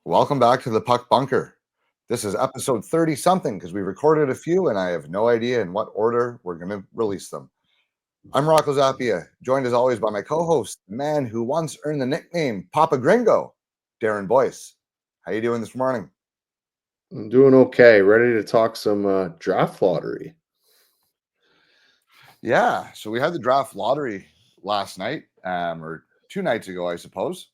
Welcome back to the Puck Bunker. This is episode 30 something because we recorded a few and I have no idea in what order we're going to release them. I'm Rocco Zappia, joined as always by my co-host, the man who once earned the nickname Papa Gringo, Darren Boyce. How you doing this morning? I'm doing okay. Ready to talk some draft lottery. Yeah, so we had the draft lottery last night, or 2 nights ago, I suppose.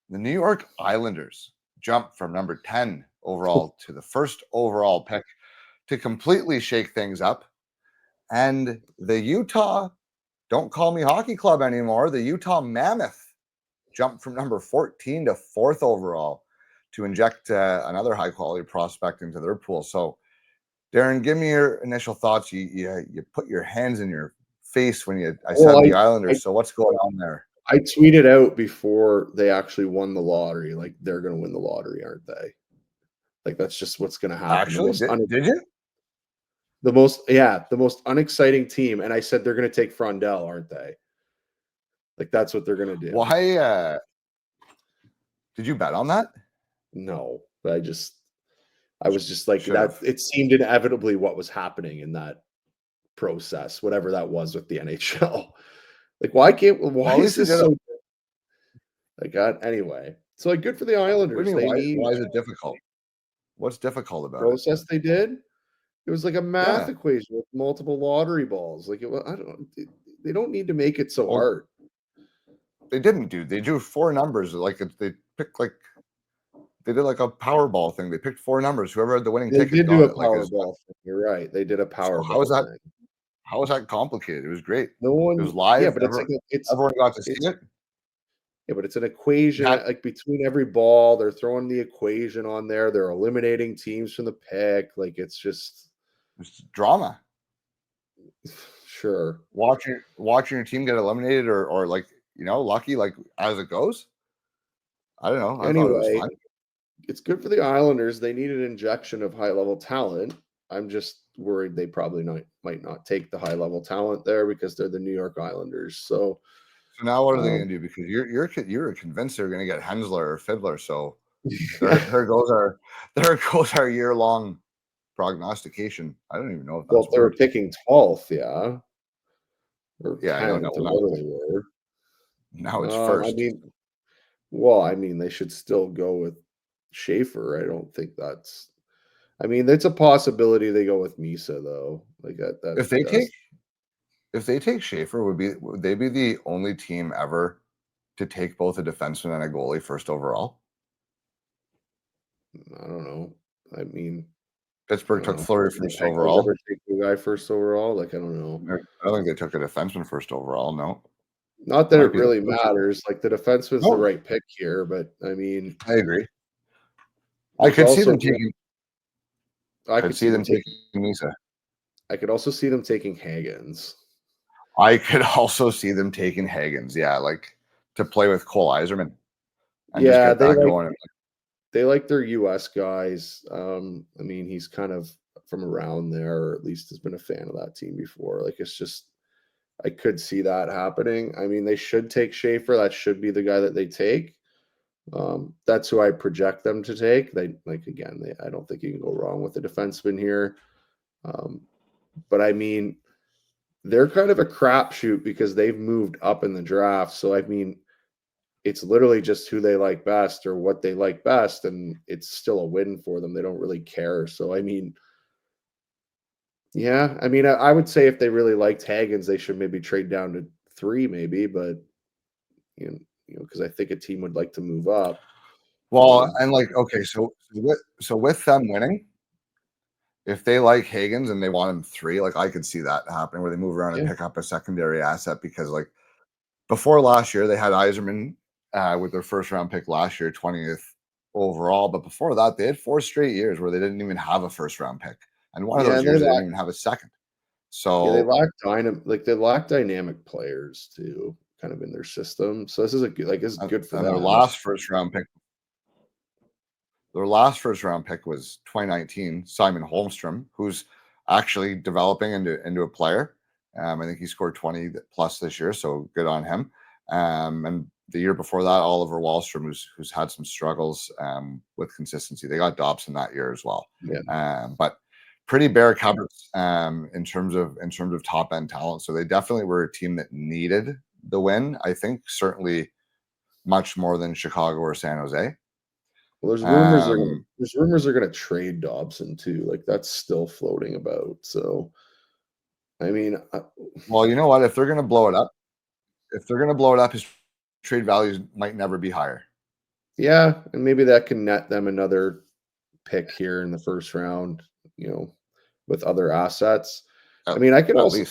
The New York Islanders jumped from number 10 overall to the first overall pick to completely shake things up. And the Utah, don't call me hockey club anymore, the Utah Mammoth jumped from number 14 to 4th overall to inject another high-quality prospect into their pool. So, Darren, give me your initial thoughts. You put your hands in your face when I said the Islanders. So what's going on there? I tweeted out before they actually won the lottery, like they're going to win the lottery, aren't they? Like that's just what's going to happen. Actually, did you? The most unexciting team, and I said they're going to take Fondell, aren't they? Like that's what they're going to do. Why? Did you bet on that? No, I was just like that. It seemed inevitably what was happening in that process, whatever that was with the NHL. Like, why is this so? Anyway. So, like, good for the Islanders. Why is it difficult? What's difficult about process it? They did? It was like a math equation with multiple lottery balls. Like, they don't need to make it so hard. They didn't, dude. They drew 4 numbers. Like, they picked, like, they did like a Powerball thing. They picked 4 numbers. Whoever had the winning ticket. They did do a Powerball thing. You're right. They did a Powerball. How was that? Thing. How was that complicated? It was great. No one. It was live. Yeah, but everyone got to see it. Yeah, but it's an equation. Like between every ball, they're throwing the equation on there. They're eliminating teams from the pick. Like it's drama. Sure. Watching your team get eliminated or like lucky like as it goes. I don't know. Anyway, it's good for the Islanders. They need an injection of high-level talent. I'm just worried they probably might not take the high-level talent there because they're the New York Islanders. So now what are they going to do? Because you're convinced they're going to get Hensler or Fiddler. So there goes our year-long prognostication. I don't even know if that's they were picking 12th, yeah. Or I don't know. Now it's first. I mean, they should still go with Schaefer. I don't think that's. I mean, it's a possibility they go with Misa though. Like that. If they take Schaefer, would they be the only team ever to take both a defenseman and a goalie first overall? I don't know. I mean, Pittsburgh took Fleury first overall. Ever take the guy first overall? Like I don't know. I don't think they took a defenseman first overall. No. Not that it really matters. Like the defenseman's the right pick here, but I mean, I agree. I could see them taking. I could see them taking Misa. I could also see them taking Hagens. I could also see them taking Hagens. Yeah, like to play with Cole Yzerman. Yeah, they like their U.S. guys. I mean, he's kind of from around there, or at least has been a fan of that team before. Like it's just. I could see that happening. I mean, they should take Schaefer. That should be the guy that they take. That's who I project them to take. I don't think you can go wrong with the defenseman here. But I mean, they're kind of a crapshoot because they've moved up in the draft. So I mean, it's literally just who they like best or what they like best, and it's still a win for them. They don't really care. So I mean. Yeah, I mean, I would say if they really liked Hagens, they should maybe trade down to 3, maybe. But you know, because I think a team would like to move up. Well, and like, okay, so with them winning, if they like Hagens and they want him 3, like I could see that happening where they move around and pick up a secondary asset because like before last year they had Yzerman with their first round pick last year, 20th overall, but before that they had 4 straight years where they didn't even have a first round pick. And one of those years, they didn't even have a second. So they lack dynamic players too, kind of in their system. So this is good for them. Their last first round pick. Their last first round pick was 2019, Simon Holmstrom, who's actually developing into a player. I think he scored 20 plus this year, so good on him. And the year before that, Oliver Wahlstrom, who's had some struggles with consistency. They got Dobson that year as well. Yeah. But pretty bare cupboards in terms of top end talent. So they definitely were a team that needed the win. I think certainly much more than Chicago or San Jose. Well, there's rumors they're going to trade Dobson too. Like that's still floating about. So, I mean, well, you know what? If they're going to blow it up, his trade values might never be higher. Yeah, and maybe that can net them another pick here in the first round. With other assets. I mean, I could also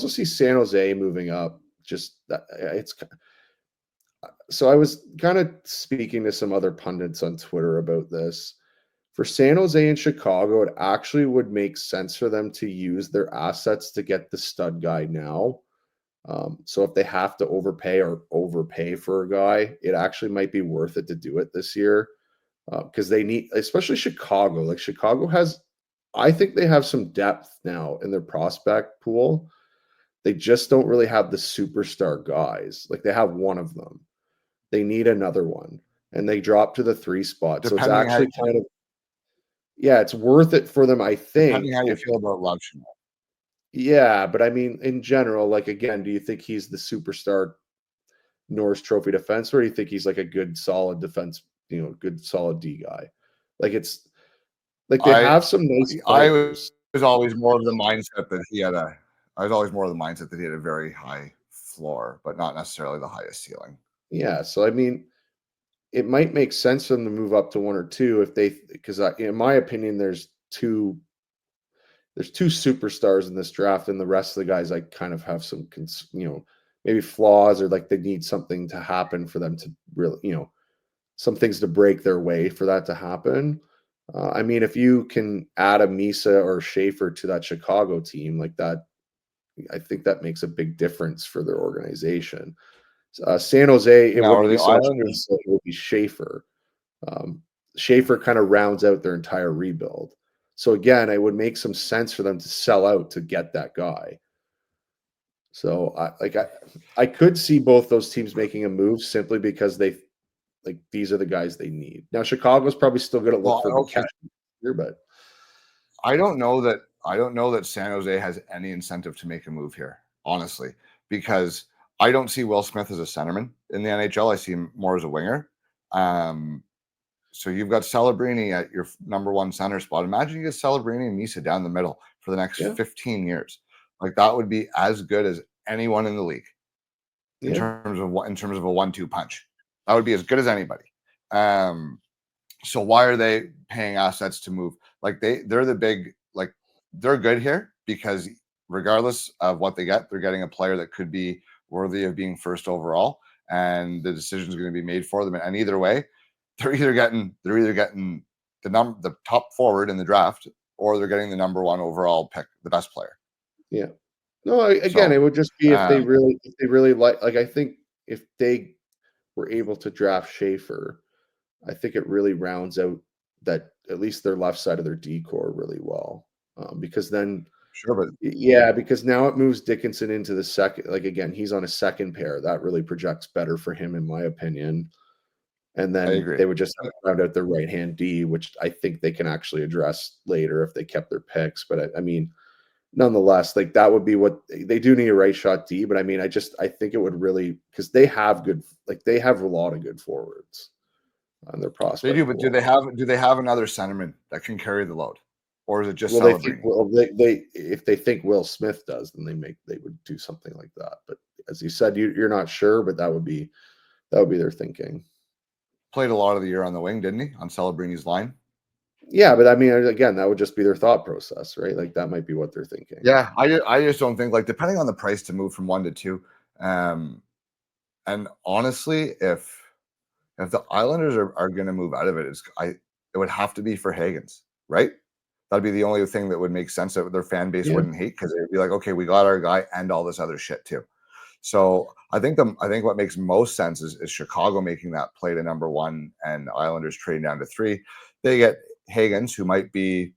see San Jose moving up. Just that so I was kind of speaking to some other pundits on Twitter about this. For San Jose and Chicago, it actually would make sense for them to use their assets to get the stud guy now. So if they have to overpay for a guy, it actually might be worth it to do it this year because they need, especially Chicago. Like Chicago I think they have some depth now in their prospect pool. They just don't really have the superstar guys. Like they have one of them. They need another one. And they drop to the 3 spot. So it's actually it's worth it for them, I think. Depending how you feel about Luxembourg. Yeah, but I mean, in general, like again, do you think he's the superstar Norris Trophy defense, or do you think he's like a good solid defense, good solid D guy? Like it's like they have some nice players. I was always more of the mindset that he had a very high floor, but not necessarily the highest ceiling. Yeah, so I mean, it might make sense for them to move up to 1 or 2 because in my opinion, there's two superstars in this draft, and the rest of the guys I kind of have some maybe flaws, or like they need something to happen for them to really some things to break their way for that to happen. I mean, if you can add a Misa or Schaefer to that Chicago team like that, I think that makes a big difference for their organization. San Jose, it wouldn't be so much Misa, it would be Schaefer. Schaefer kind of rounds out their entire rebuild. So again, it would make some sense for them to sell out to get that guy. So I could see both those teams making a move simply because these are the guys they need. Now Chicago's probably still going to look for the catch here, but I don't know that San Jose has any incentive to make a move here, honestly, because I don't see Will Smith as a centerman in the NHL. I see him more as a winger. So you've got Celebrini at your number 1 center spot. Imagine you get Celebrini and Misa down the middle for the next 15 years. Like that would be as good as anyone in the league in terms of a 1-2 punch. That would be as good as anybody. So why are they paying assets to move? Like they're the big, like they're good here because regardless of what they get, they're getting a player that could be worthy of being first overall, and the decision is going to be made for them. And either way, they're either getting the top forward in the draft, or they're getting the number 1 overall pick, the best player. Yeah. No, again, it would just be if they really like I think if they were able to draft Schaefer, I think it really rounds out that at least their left side of their D core really well. Because then because now it moves Dickinson into the second. Like again, he's on a second pair. That really projects better for him, in my opinion. And then they would just round out their right-hand D, which I think they can actually address later if they kept their picks. But I mean, nonetheless, like that would be what they do need, a right shot D. But I mean, I think it would really, because they have a lot of good forwards on their prospect. They do, but do they have another centerman that can carry the load, or is it just if they think Will Smith does, then they would do something like that. But as you said, you're not sure, but that would be their thinking. Played a lot of the year on the wing, didn't he? On Celebrini's line. Yeah, but I mean, again, that would just be their thought process, right? Like that might be what they're thinking. Yeah, I just don't think, like, depending on the price to move from 1 to 2, and honestly, if the Islanders are going to move out of it, it would have to be for Hagens, right? That'd be the only thing that would make sense that their fan base wouldn't hate, because they'd be like, okay, we got our guy and all this other shit too. So I think what makes most sense is Chicago making that play to number 1 and Islanders trading down to 3. They get Hagens, who might be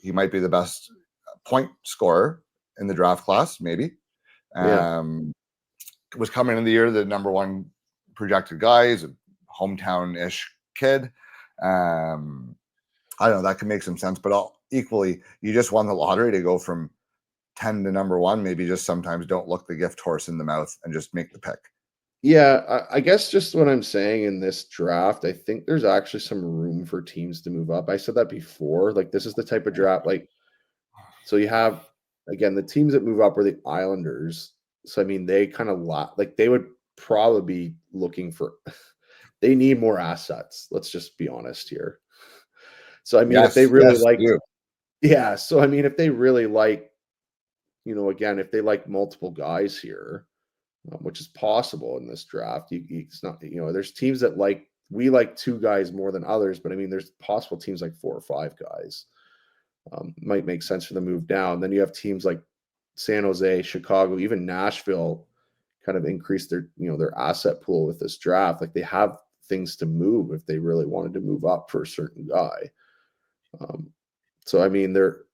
the best point scorer in the draft class, maybe. was coming in the year the number one projected guy. He's a hometown-ish kid. I don't know, that could make some sense, but equally, you just won the lottery to go from 10 to number one. Maybe just sometimes don't look the gift horse in the mouth and just make the pick. Yeah, I guess just what I'm saying in this draft, I think there's actually some room for teams to move up. I said that before. Like, this is the type of draft, like, so you have, again, the teams that move up are the Islanders. So, I mean, they kind of like, they would probably be looking for, they need more assets. Let's just be honest here. So, I mean, if they really like, yeah. So, I mean, if they really like, again, if they like multiple guys here, which is possible in this draft. It's not, there's teams that we like two guys more than others, but I mean, there's possible teams like 4 or 5 guys. Might make sense for the move down. Then you have teams like San Jose, Chicago, even Nashville kind of increase their asset pool with this draft. Like, they have things to move if they really wanted to move up for a certain guy. So, I mean, there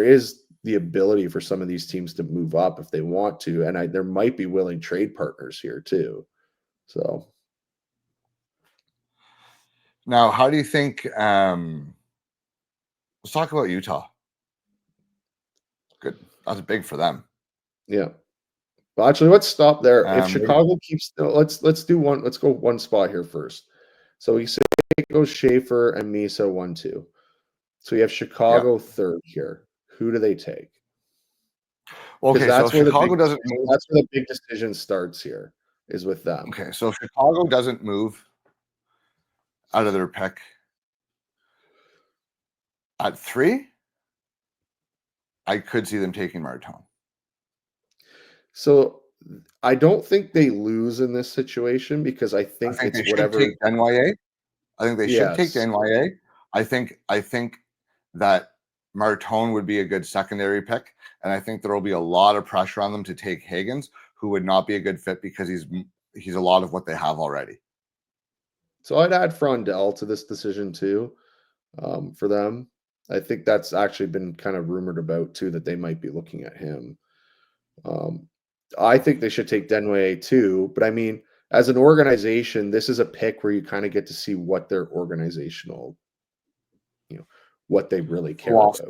is the ability for some of these teams to move up if they want to, and there might be willing trade partners here too. So now, how do you think? Let's talk about Utah. Good, that's big for them. Yeah. Well, actually, let's stop there. If Chicago keeps, let's do one. Let's go one spot here first. So we say it goes Schaefer and Misa 1-2. So you have Chicago third here. Who do they take? Okay, that's so where Chicago doesn't move. That's where the big decision starts here, is with them. Okay, so if Chicago doesn't move out of their pick at 3, I could see them taking Martone. So I don't think they lose in this situation, because I think it's they whatever. Should take NYA. I think they should take NYA. I think that Martone would be a good secondary pick, and I think there will be a lot of pressure on them to take Hagens, who would not be a good fit because he's a lot of what they have already. So I'd add Fondell to this decision too, for them. I think that's actually been kind of rumored about too, that they might be looking at him. I think they should take Desnoyers too, but I mean, as an organization, this is a pick where you kind of get to see what their organizational, what they really care about.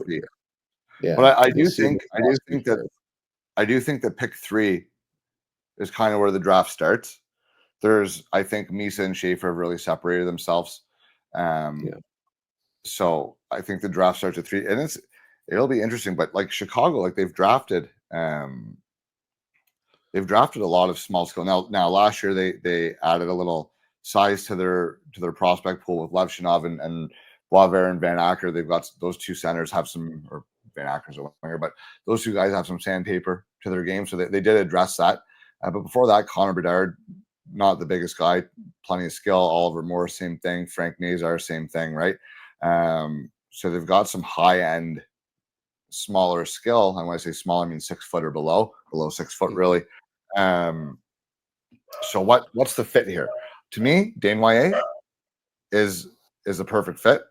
Yeah, but I do think that pick 3 is kind of where the draft starts. I think Misa and Schaefer have really separated themselves. So I think the draft starts at 3, and it'll be interesting. But like Chicago, like they've drafted a lot of small skill. Now last year they added a little size to their prospect pool with Levchinov and Boisvert and Van Acker. They've got those 2 centers have some, or Van Acker's a winger, but those 2 guys have some sandpaper to their game. So they did address that. But before that, Connor Bedard, not the biggest guy, plenty of skill. Oliver Moore, same thing. Frank Nazar, same thing, right? So they've got some high-end, smaller skill. And when I say small, I mean 6 foot or below 6 foot, really. So what's the fit here? To me, Desnoyers is a perfect fit.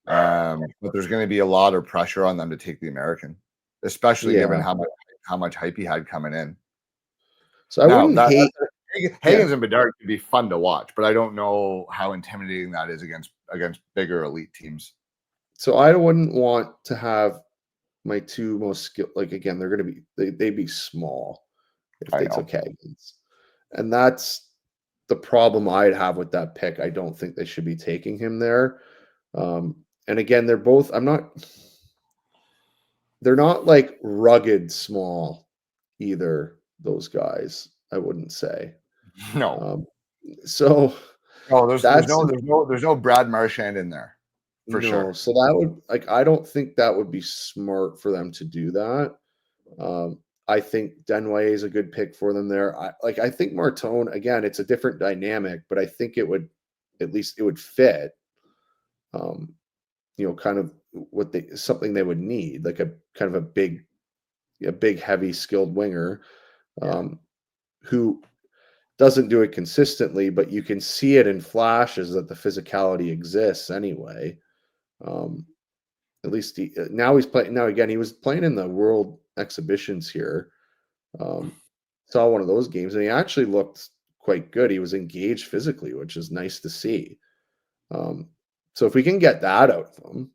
But there's going to be a lot of pressure on them to take the American, especially given how much hype he had coming in. So I wouldn't hate Hagens and Bedard could be fun to watch, but I don't know how intimidating that is against bigger elite teams. So I wouldn't want to have my 2 most skilled, like, again, they're going to be, they'd be small if they took Hagens. And that's the problem I'd have with that pick. I don't think they should be taking him there. And again, they're both, they're not like rugged small either, those guys, I wouldn't say. No. So there's no Brad Marchand in there. For sure. So that would, I don't think that would be smart for them to do that. I think Desnoyers is a good pick for them there. I think Martone, again, it's a different dynamic, but I think it would fit. Kind of something they would need, like a kind of a big, heavy, skilled winger, who doesn't do it consistently, but you can see it in flashes that the physicality exists anyway. At least now he's playing. Now again, he was playing in the World Exhibitions here, saw one of those games, and he actually looked quite good. He was engaged physically, which is nice to see. So if we can get that out of him,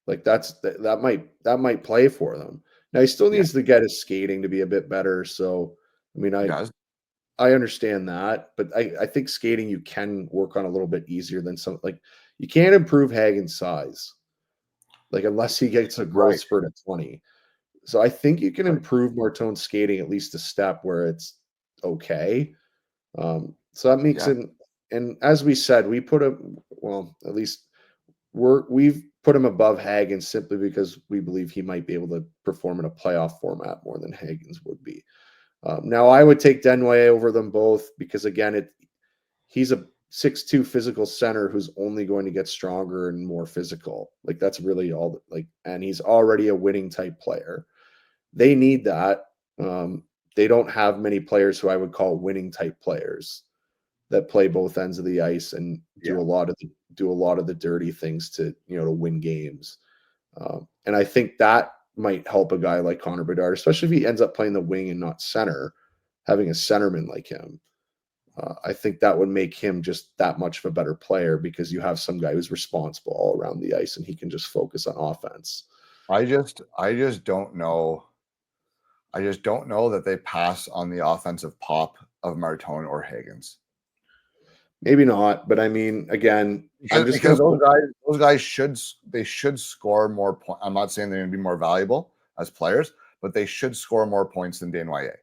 like that might play for them. Now he still needs to get his skating to be a bit better. So I mean, I understand that, but I think skating you can work on a little bit easier than some. Like you can't improve Hagen's size, like unless he gets a growth spurt at 20. So I think you can improve Martone's skating at least a step where it's okay. So that makes it. And as we said, we put him. Well, at least we've put him above Hagens simply because we believe he might be able to perform in a playoff format more than Hagens would be. Now, I would take Desnoyers over them both because, again, he's a 6'2" physical center who's only going to get stronger and more physical. Like that's really all. And he's already a winning type player. They need that. They don't have many players who I would call winning type players that play both ends of the ice and do a lot of the dirty things to win games. And I think that might help a guy like Connor Bedard, especially if he ends up playing the wing and not center, having a centerman like him. I think that would make him just that much of a better player because you have some guy who's responsible all around the ice and he can just focus on offense. I just don't know. I just don't know that they pass on the offensive pop of Martone or Hagens. Maybe not, but I mean, again, because those guys should score more points. I'm not saying they're going to be more valuable as players, but they should score more points than Desnoyers.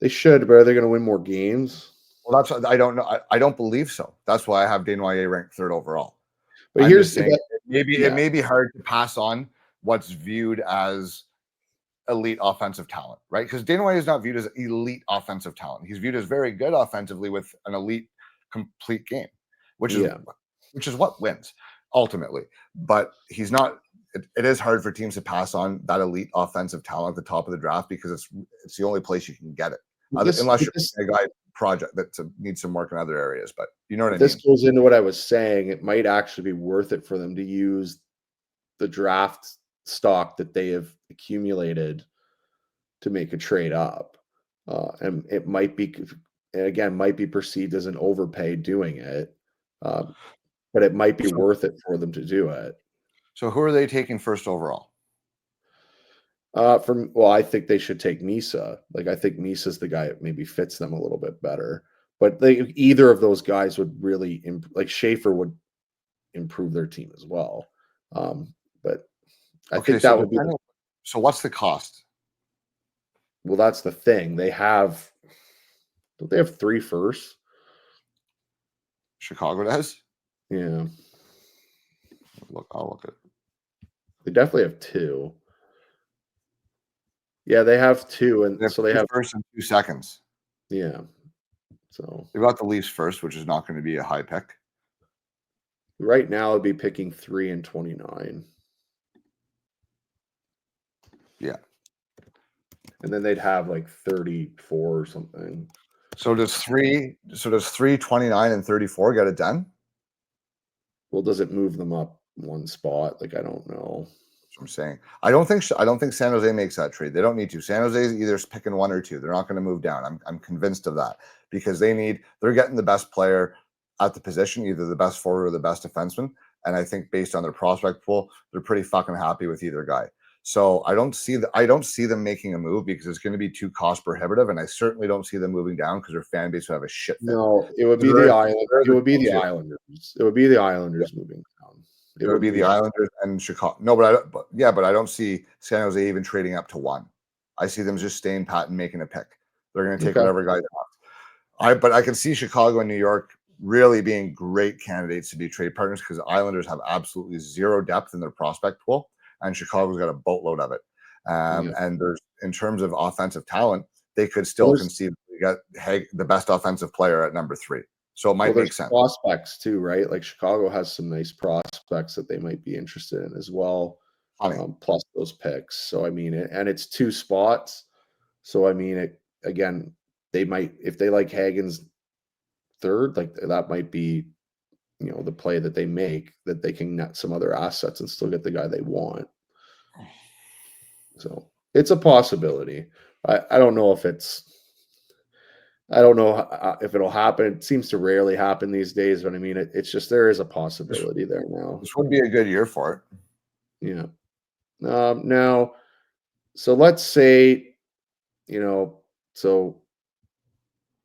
They should, but are they going to win more games? Well, that's I don't know. I don't believe so. That's why I have Desnoyers ranked 3rd overall. But here's saying it may be hard to pass on what's viewed as elite offensive talent, right? Because Desnoyers is not viewed as elite offensive talent. He's viewed as very good offensively with an elite complete game, which is what wins ultimately. But he's not. It is hard for teams to pass on that elite offensive talent at the top of the draft because it's the only place you can get it, unless you're a guy project that needs some work in other areas. But you know what I mean. This goes into what I was saying. It might actually be worth it for them to use the draft stock that they have accumulated to make a trade up, and it might be perceived as an overpay doing it, but it might be worth it for them to do it. So who are they taking 1st overall? I think they should take Misa. Like I think Misa's the guy that maybe fits them a little bit better. But either of those guys would really Schaefer would improve their team as well. But I think that would be. So what's the cost? Well, that's the thing. Don't they have 3 firsts? Chicago does? Yeah. I'll look at it. They definitely have 2. Yeah, they have 2, and so they have 1st and 2 seconds. Yeah. So they got the Leafs first, which is not going to be a high pick. Right now, it'd be picking 3 and 29. Yeah. And then they'd have like 34 or something. So does 3, 29, and 34 get it done? Well, does it move them up one spot? Like, I don't know. That's what I'm saying. I don't think San Jose makes that trade. They don't need to. San Jose is either picking 1 or 2. They're not going to move down. I'm convinced of that because they're getting the best player at the position, either the best forward or the best defenseman. And I think based on their prospect pool, they're pretty fucking happy with either guy. So I don't see them making a move because it's going to be too cost prohibitive, and I certainly don't see them moving down because their fan base would have a shit fit. No, it would be the Islanders. It would be the Islanders. It would be the Islanders moving down. It would be the Islanders and Chicago. No, but I don't see San Jose even trading up to 1. I see them just staying pat and making a pick. They're going to take whatever guy they want. But I can see Chicago and New York really being great candidates to be trade partners because the Islanders have absolutely zero depth in their prospect pool, and Chicago's got a boatload of it. And there's, in terms of offensive talent, they could still conceivably get the best offensive player at number 3. So it might make sense. Prospects too, right? Like Chicago has some nice prospects that they might be interested in as well. Plus those picks. So I mean, and it's 2 spots. So I mean, they might, if they like Hagens 3rd, like that might be, the play that they make, that they can net some other assets and still get the guy they want. So it's a possibility. I don't know if I don't know if it'll happen. It seems to rarely happen these days, but I mean, it's just there is a possibility there now. This would be a good year for it. Yeah. Now, so let's say, so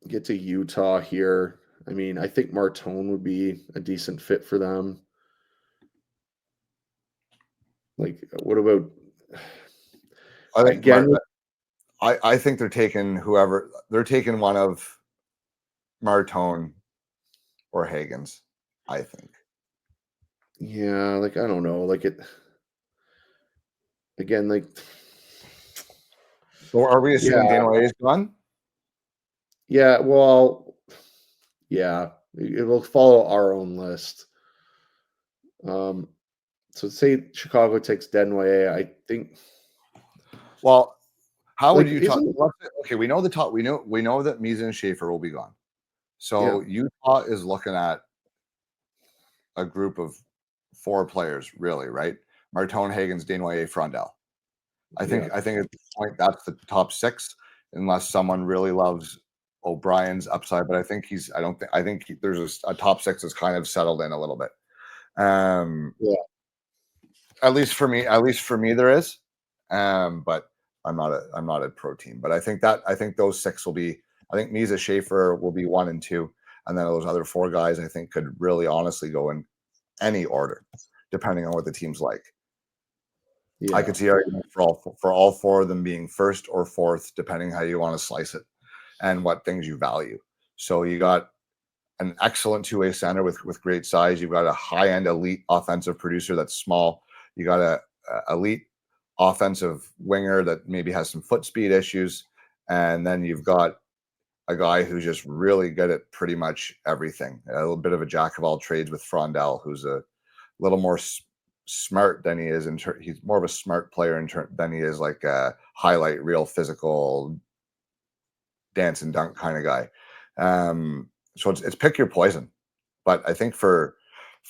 get to Utah here. I mean, I think Martone would be a decent fit for them. Like, what about? I think they're taking whoever they're taking one of Martone or Hagens. I think. Yeah, like I don't know, like it. Again, like. So are we assuming Desnoyers is gone? Yeah, well, yeah, it will follow our own list. So say Chicago takes Desnoyers, I think. Well, how would you talk? Okay, we know the top. We know that Meesa and Schaefer will be gone. So Utah is looking at a group of 4 players, really, right? Martone, Hagens, Desnoyers, Fondell. I think at this point that's the top 6, unless someone really loves O'Brien's upside. But I think I think there's a top 6 that's kind of settled in a little bit. At least for me, there is. But I'm not a pro team. But I think those 6 will be. I think Meesa, Schaefer will be 1 and 2, and then those other 4 guys I think could really honestly go in any order, depending on what the team's like. Yeah. I could see arguments for all 4 of them being first or fourth, depending how you want to slice it and what things you value. So you got an excellent 2-way center with great size. You've got a high-end elite offensive producer that's small. You got a elite offensive winger that maybe has some foot speed issues. And then you've got a guy who's just really good at pretty much everything. A little bit of a jack of all trades with Fondell, who's a little more smart than he is. He's more of a smart player than he is like a highlight reel, physical, dance and dunk kind of guy. So it's pick your poison. But I think for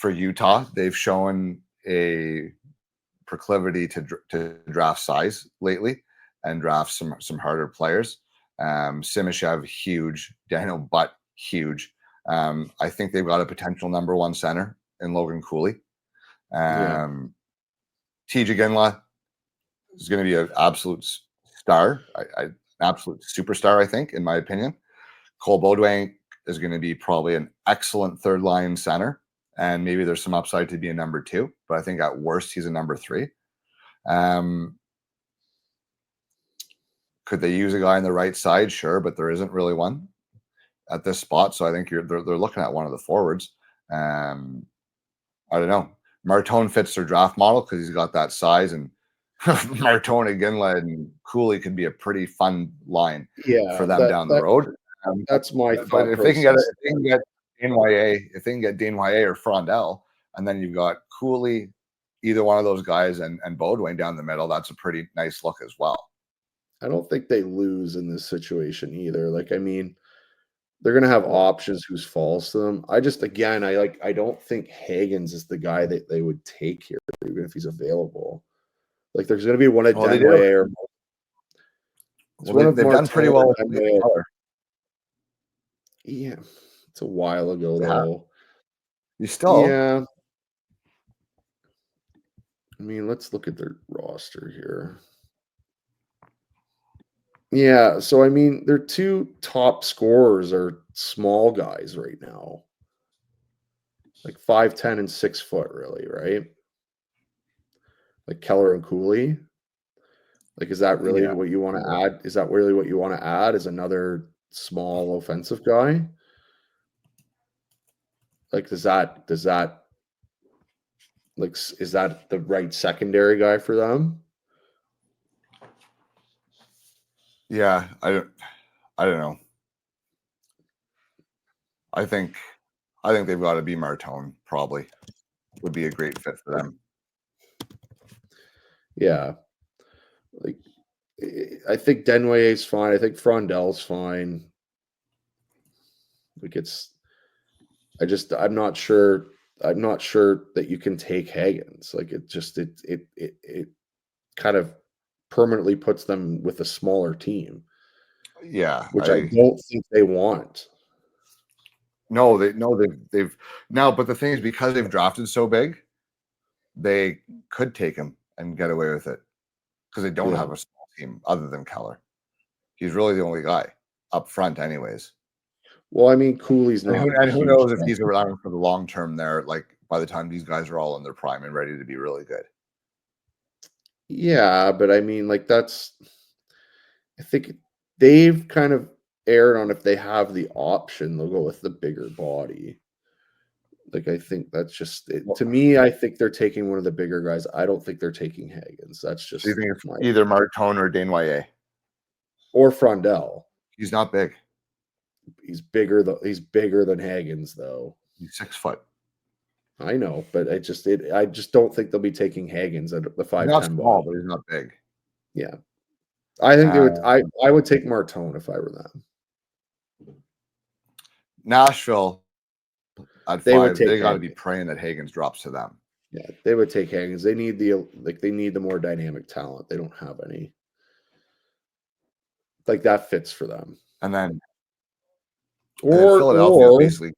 Utah, they've shown a proclivity to draft size lately and draft some harder players. Simishev, huge. Daniel Butt, huge. I think they've got a potential number 1 center in Logan Cooley. TJ Ginla is going to be an absolute star, an absolute superstar, I think, in my opinion. Cole Beaudoin is going to be probably an excellent 3rd line center, and maybe there's some upside to be a number 2, but I think at worst he's a number 3. Could they use a guy on the right side? Sure, but there isn't really one at this spot, so I think they're looking at one of the forwards. I don't know. Martone fits their draft model because he's got that size, and Martone, Ginla, and Cooley could be a pretty fun line for them down the road. That's my thought. But if they can get Desnoyers or Frondell, and then you've got Cooley, either one of those guys, and Beaudoin down the middle, that's a pretty nice look as well. I don't think they lose in this situation either. Like, I mean, they're going to have options who's falls to them. I don't think Hagens is the guy that they would take here, even if he's available. Like, there's going to be one at Desnoyers. They've done pretty well with Yeah, it's a while ago though. You still, I mean, let's look at their roster here. Yeah, so I mean, their 2 top scorers are small guys right now, like 5'10" and 6 foot, really, right? Like Keller and Cooley. Like, is that really what you want to add? Is that really what you want to add? Is another small offensive guy? Like, does that like, is that the right secondary guy for them? Yeah, I don't know. I think they've got to be Martone. Probably would be a great fit for them. Yeah, like I think Desnoyers is fine. I think Frondell's fine. Like I'm not sure. I'm not sure that you can take Hagens. Like it kind of permanently puts them with a smaller team. Yeah, which I don't think they want. No, they've now, but the thing is, because they've drafted so big, they could take him and get away with it because they don't have a small team other than Keller. He's really the only guy up front, anyways. Well, I mean, Cooley's not, and who knows if he's around for the long term there, like by the time these guys are all in their prime and ready to be really good. Yeah, but I mean, like I think they've kind of aired on if they have the option, they'll go with the bigger body. Like, I think that's just it. To me, I think they're taking one of the bigger guys. I don't think they're taking Hagens. That's just so you think it's either Martone or Desnoyers or Fondell. He's not big. He's bigger though. He's bigger than Hagens, though. He's 6 foot. I know, but I just don't think they'll be taking Hagens at the 5'10". Not small, but he's not big. Yeah, I think they would. I would take Martone if I were them. Nashville at 5, they got to be praying that Hagens drops to them. Yeah, they would take Hagens. They need the more dynamic talent. They don't have any. Like, that fits for them. And then Philadelphia basically,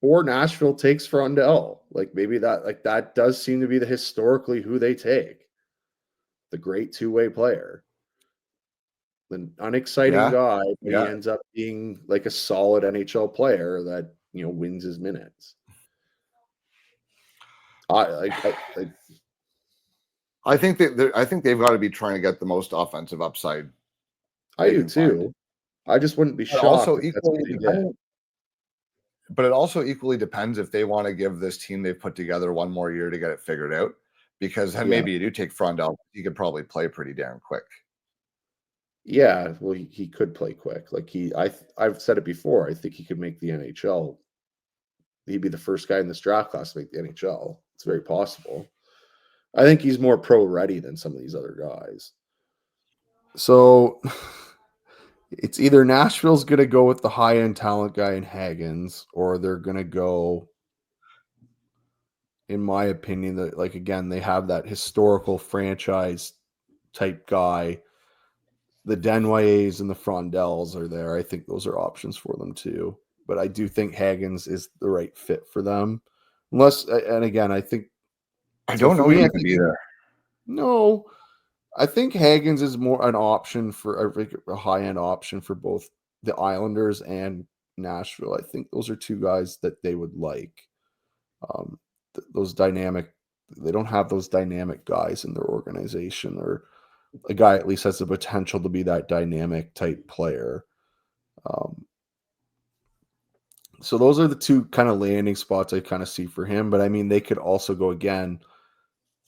or Nashville takes Fondell. Like, maybe that does seem to be the historically who they take. The great two-way player. The unexciting guy, but he ends up being like a solid NHL player that, wins his minutes. I think they've got to be trying to get the most offensive upside. I do too. I just wouldn't be shocked. But it also equally depends if they want to give this team they've put together one more year to get it figured out. Because then maybe you do take Fondell. He could probably play pretty damn quick. Yeah, well, he could play quick. Like, I've said it before. I think he could make the NHL. He'd be the first guy in this draft class to make the NHL. It's very possible. I think he's more pro ready than some of these other guys. So it's either Nashville's going to go with the high end talent guy in Hagens, or they're going to go, in my opinion, that, like, again, they have that historical franchise type guy. The Desnoyers and the Frondells are there. I think those are options for them too. But I do think Hagens is the right fit for them. Unless, and again, I think I don't know you could be there. No, I think Hagens is more an option for a high end option for both the Islanders and Nashville. I think those are two guys that they would like. Those dynamic. They don't have those dynamic guys in their organization, or a guy at least has the potential to be that dynamic type player. So those are the two kind of landing spots I kind of see for him. But I mean, they could also go again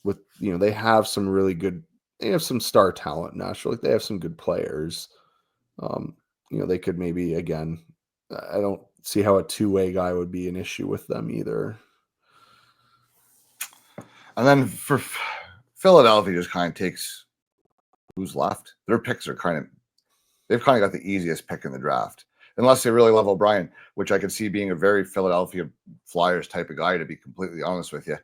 with, they have some really good, they have some star talent naturally. They have some good players. They could maybe, again, I don't see how a two-way guy would be an issue with them either. And then for Philadelphia just kind of takes who's left. Their picks are they've kind of got the easiest pick in the draft. Unless they really love O'Brien, which I could see being a very Philadelphia Flyers type of guy, to be completely honest with you.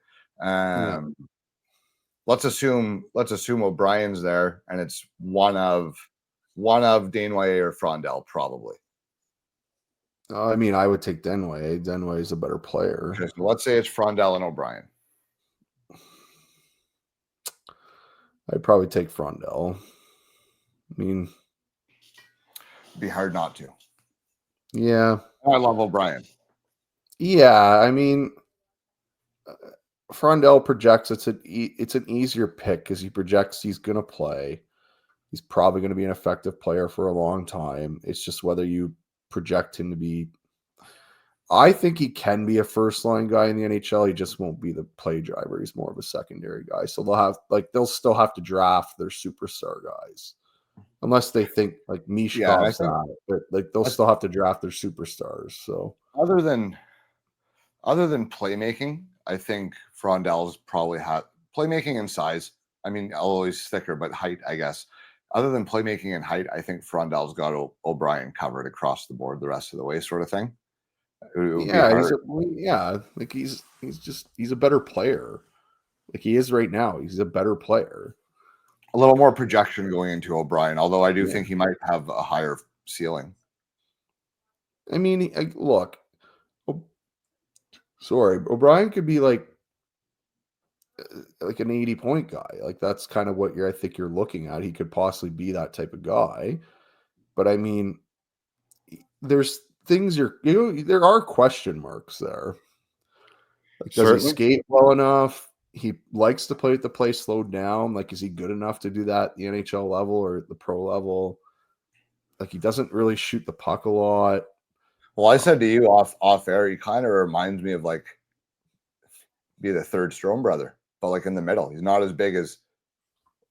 Let's assume O'Brien's there, and it's one of Desnoyers or Frondell, probably. I mean, I would take Desnoyers. Desnoyers is a better player. Okay, so let's say it's Frondell and O'Brien. I'd probably take Frondell. I mean, it'd be hard not to. Yeah. I love O'Brien. Yeah, I mean, Frondell projects it's an easier pick because he projects he's going to play. He's probably going to be an effective player for a long time. It's just whether you project him to be. I think he can be a first-line guy in the NHL. He just won't be the play driver. He's more of a secondary guy. So they'll still have to draft their superstar guys. Unless they think like Mishkov's but they'll still have to draft their superstars. So other than playmaking, I think Frondell's probably had playmaking and size. I mean, always thicker, but height, I guess. Other than playmaking and height, I think Frondell's got O'Brien covered across the board the rest of the way, sort of thing. He's a better player. Like he is right now. He's a better player. a little more projection going into O'Brien, although I do think he might have a higher ceiling. I mean, look, O'Brien could be like an 80-point guy. Like that's kind of what I think you're looking at. He could possibly be that type of guy. But I mean, there's things there are question marks there. Like, does he skate well enough? He likes to play with the play slowed down. Like, is he good enough to do that at the NHL level or at the pro level? Like, he doesn't really shoot the puck a lot. Well, I said to you off air, he kind of reminds me of like be the third Strome brother, but like in the middle. He's not as big as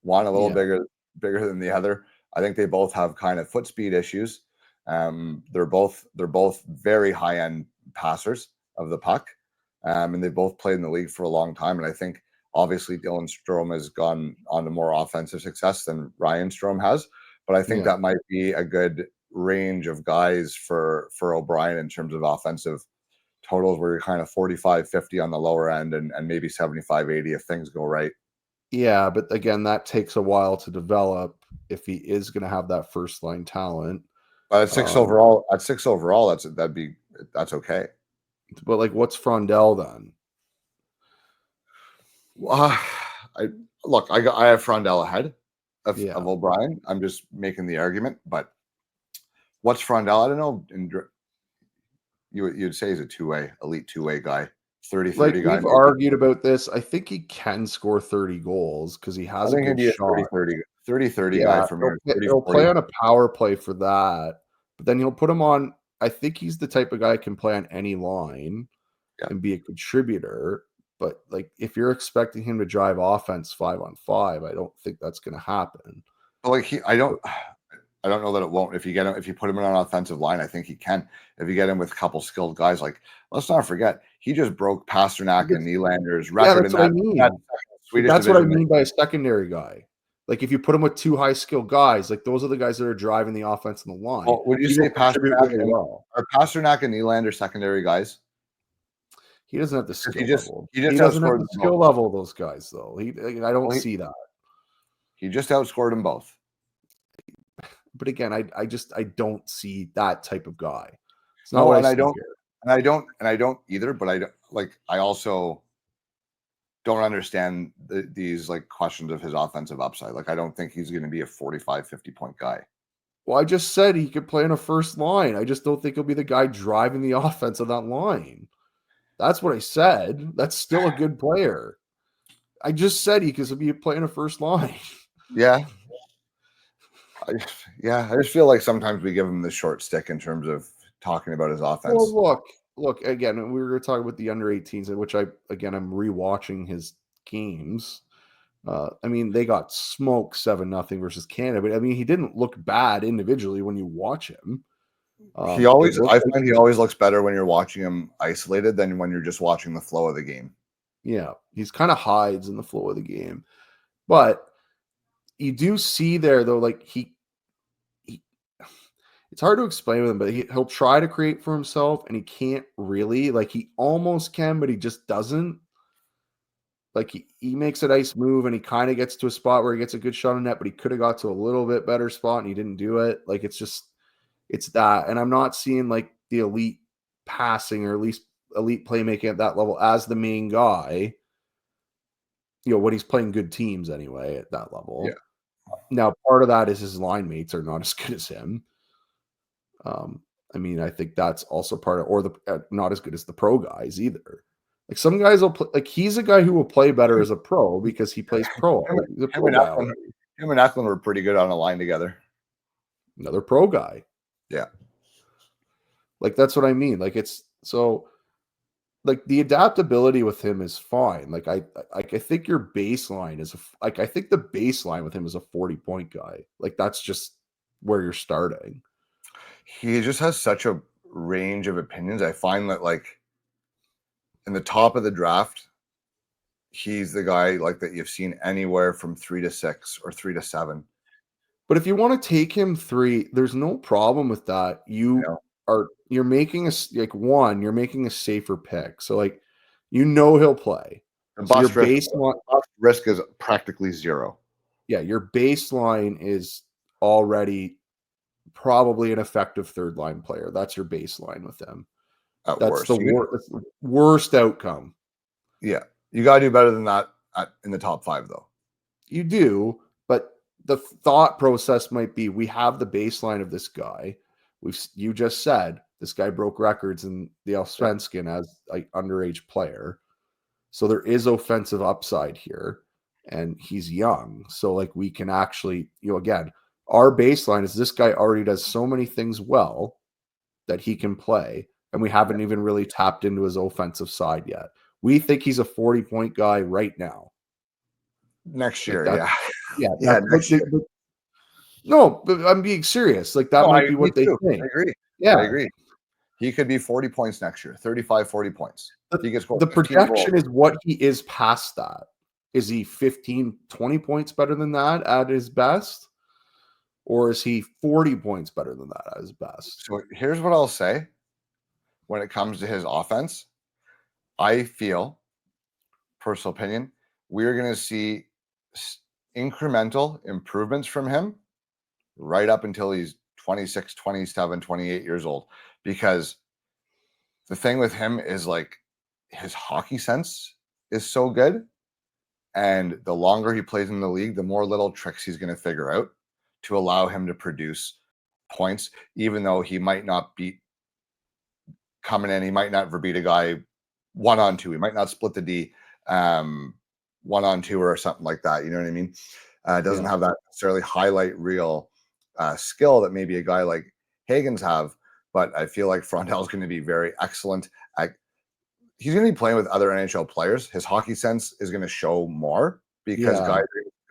one, a little bigger than the other. I think they both have kind of foot speed issues. They're both very high end passers of the puck, and they've both played in the league for a long time. And I think obviously Dylan Strome has gone on to more offensive success than Ryan Strome has, but I think that might be a good range of guys for O'Brien in terms of offensive totals, where you're kind of 45-50 on the lower end and maybe 75-80 if things go right. Yeah, but again, that takes a while to develop if he is going to have that first line talent. But at 6 overall, that's okay. But like, what's Fondell then? I have Frondell ahead of O'Brien. I'm just making the argument, but what's Frondell? I don't know. You'd say he's a elite two-way guy, 30-30 guy. We've argued about this. I think he can score 30 goals because he has a good shot. 30-30 guy from here. He'll play on a power play for that, but then he'll put him on. I think he's the type of guy who can play on any line and be a contributor. But like, if you're expecting him to drive offense 5-on-5, I don't think that's going to happen. Like I don't know that it won't. If you put him in an offensive line, I think he can. If you get him with a couple skilled guys, like let's not forget, he just broke Pasternak and Nylander's record. That's what I mean. That's what I mean by a secondary guy. Like if you put him with two high skilled guys, like those are the guys that are driving the offense in the line. Well, would you say Pasternak are Pasternak and Nylander secondary guys? He doesn't have the skill level. He doesn't have the skill level of those guys, though. I don't see that. He just outscored them both. But again, I don't see that type of guy. It's not what I don't either. But I also don't understand these like questions of his offensive upside. Like I don't think he's going to be a 45-50 point guy. Well, I just said he could play in a first line. I just don't think he'll be the guy driving the offense of that line. That's what I said. That's still a good player. I just said he could be playing a first line. Yeah. I just feel like sometimes we give him the short stick in terms of talking about his offense. Well, look. Again, we were talking about the under 18s, which I'm rewatching his games. I mean, they got smoked 7-0 versus Canada, but I mean, he didn't look bad individually when you watch him. I find he always looks better when you're watching him isolated than when you're just watching the flow of the game. Yeah, he's kind of hides in the flow of the game, but you do see there though, like he it's hard to explain with him, but he'll try to create for himself, and he can't really. Like he almost can, but he just doesn't. Like he makes a nice move, and he kind of gets to a spot where he gets a good shot on net, but he could have got to a little bit better spot, and he didn't do it. Like it's that, and I'm not seeing like the elite passing or at least elite playmaking at that level as the main guy. You know, when he's playing good teams anyway at that level. Yeah. Now, part of that is his line mates are not as good as him. I mean, I think that's also part of, or not as good as the pro guys either. Like some guys will play, like he's a guy who will play better as a pro because he plays pro. Him and Eklund were pretty good on a line together. Another pro guy. Yeah. Like that's what I mean. Like it's so like the adaptability with him is fine. Like I think your baseline is I think the baseline with him is a 40-point guy. Like that's just where you're starting. He just has such a range of opinions. I find that like in the top of the draft, he's the guy like that you've seen anywhere from 3 to 6 or 3 to 7. But if you want to take him 3, there's no problem with that. You're making you're making a safer pick. So like, he'll play. The bust risk is practically zero. your baseline is already probably an effective third line player. That's your baseline with them. That's worst. The worst outcome. Yeah. You got to do better than that in the top 5, though. You do, but the thought process might be, we have the baseline of this guy. You just said this guy broke records in the Allsvenskan as an underage player. So there is offensive upside here, and he's young. So like, we can actually, again, our baseline is this guy already does so many things well that he can play, and we haven't even really tapped into his offensive side yet. We think he's a 40-point guy right now. Next year, next year. No, but I'm being serious. Like, that might be what they think. I agree. Yeah, I agree. He could be 40 points next year, 35, 40 points. He gets the projection is what he is past that. Is he 15, 20 points better than that at his best? Or is he 40 points better than that at his best? So here's what I'll say when it comes to his offense. I feel, personal opinion, we're going to see incremental improvements from him right up until he's 26, 27, 28 years old. Because the thing with him is, like, his hockey sense is so good. And the longer he plays in the league, the more little tricks he's going to figure out to allow him to produce points, even though he might not be coming in. He might not beat a guy 1-on-2. He might not split the D 1-on-2 or something like that. You know what I mean? Doesn't have that necessarily highlight reel skill that maybe a guy like Hagens have. But I feel like Frondell is going to be very excellent. He's going to be playing with other NHL players. His hockey sense is going to show more because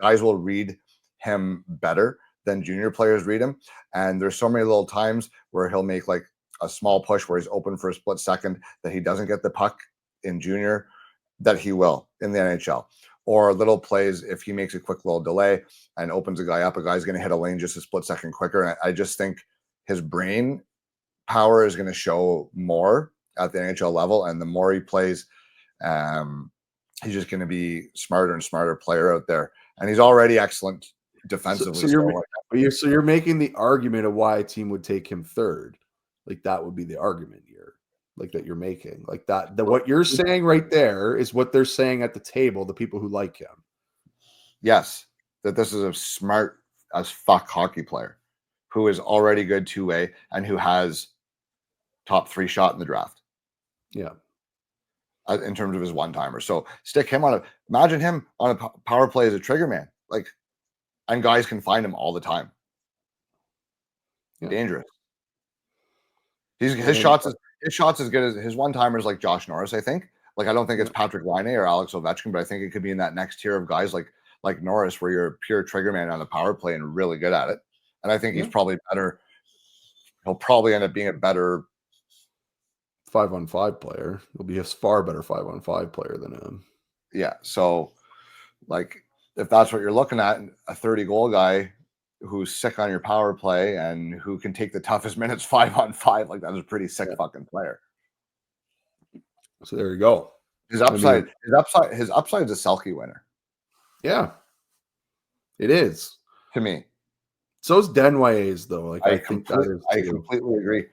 guys will read him better than junior players read him. And there's so many little times where he'll make like a small push where he's open for a split second that he doesn't get the puck in junior that he will in the NHL. Or little plays, if he makes a quick little delay and opens a guy up, a guy's going to hit a lane just a split second quicker. And I just think his brain power is going to show more at the NHL level. And the more he plays, he's just going to be smarter and smarter player out there. And he's already excellent defensively. So you're making the argument of why a team would take him third. Like, that would be the argument here, like, that you're making. Like, what you're saying right there is what they're saying at the table, the people who like him. Yes, that this is a smart as fuck hockey player who is already good two-way and who has top 3 shot in the draft. Yeah. In terms of his one-timer. So stick him imagine him on a power play as a trigger man. Like, and guys can find him all the time. Yeah. Dangerous. His shots as good as his one-timers, like Josh Norris, I think. Like, I don't think it's Patrick Laine or Alex Ovechkin, but I think it could be in that next tier of guys like Norris, where you're a pure trigger man on the power play and really good at it. And I think he's probably better. He'll probably end up being a better 5-on-5 player. He'll be a far better 5-on-5 player than him. Yeah. So, like, if that's what you're looking at, a 30-goal guy who's sick on your power play and who can take the toughest minutes 5-on-5, like, that's a pretty sick fucking player. So there you go. His upside is a Selke winner. Yeah, it is to me. So is Desnoyers, though. Like, I think that is. I completely agree.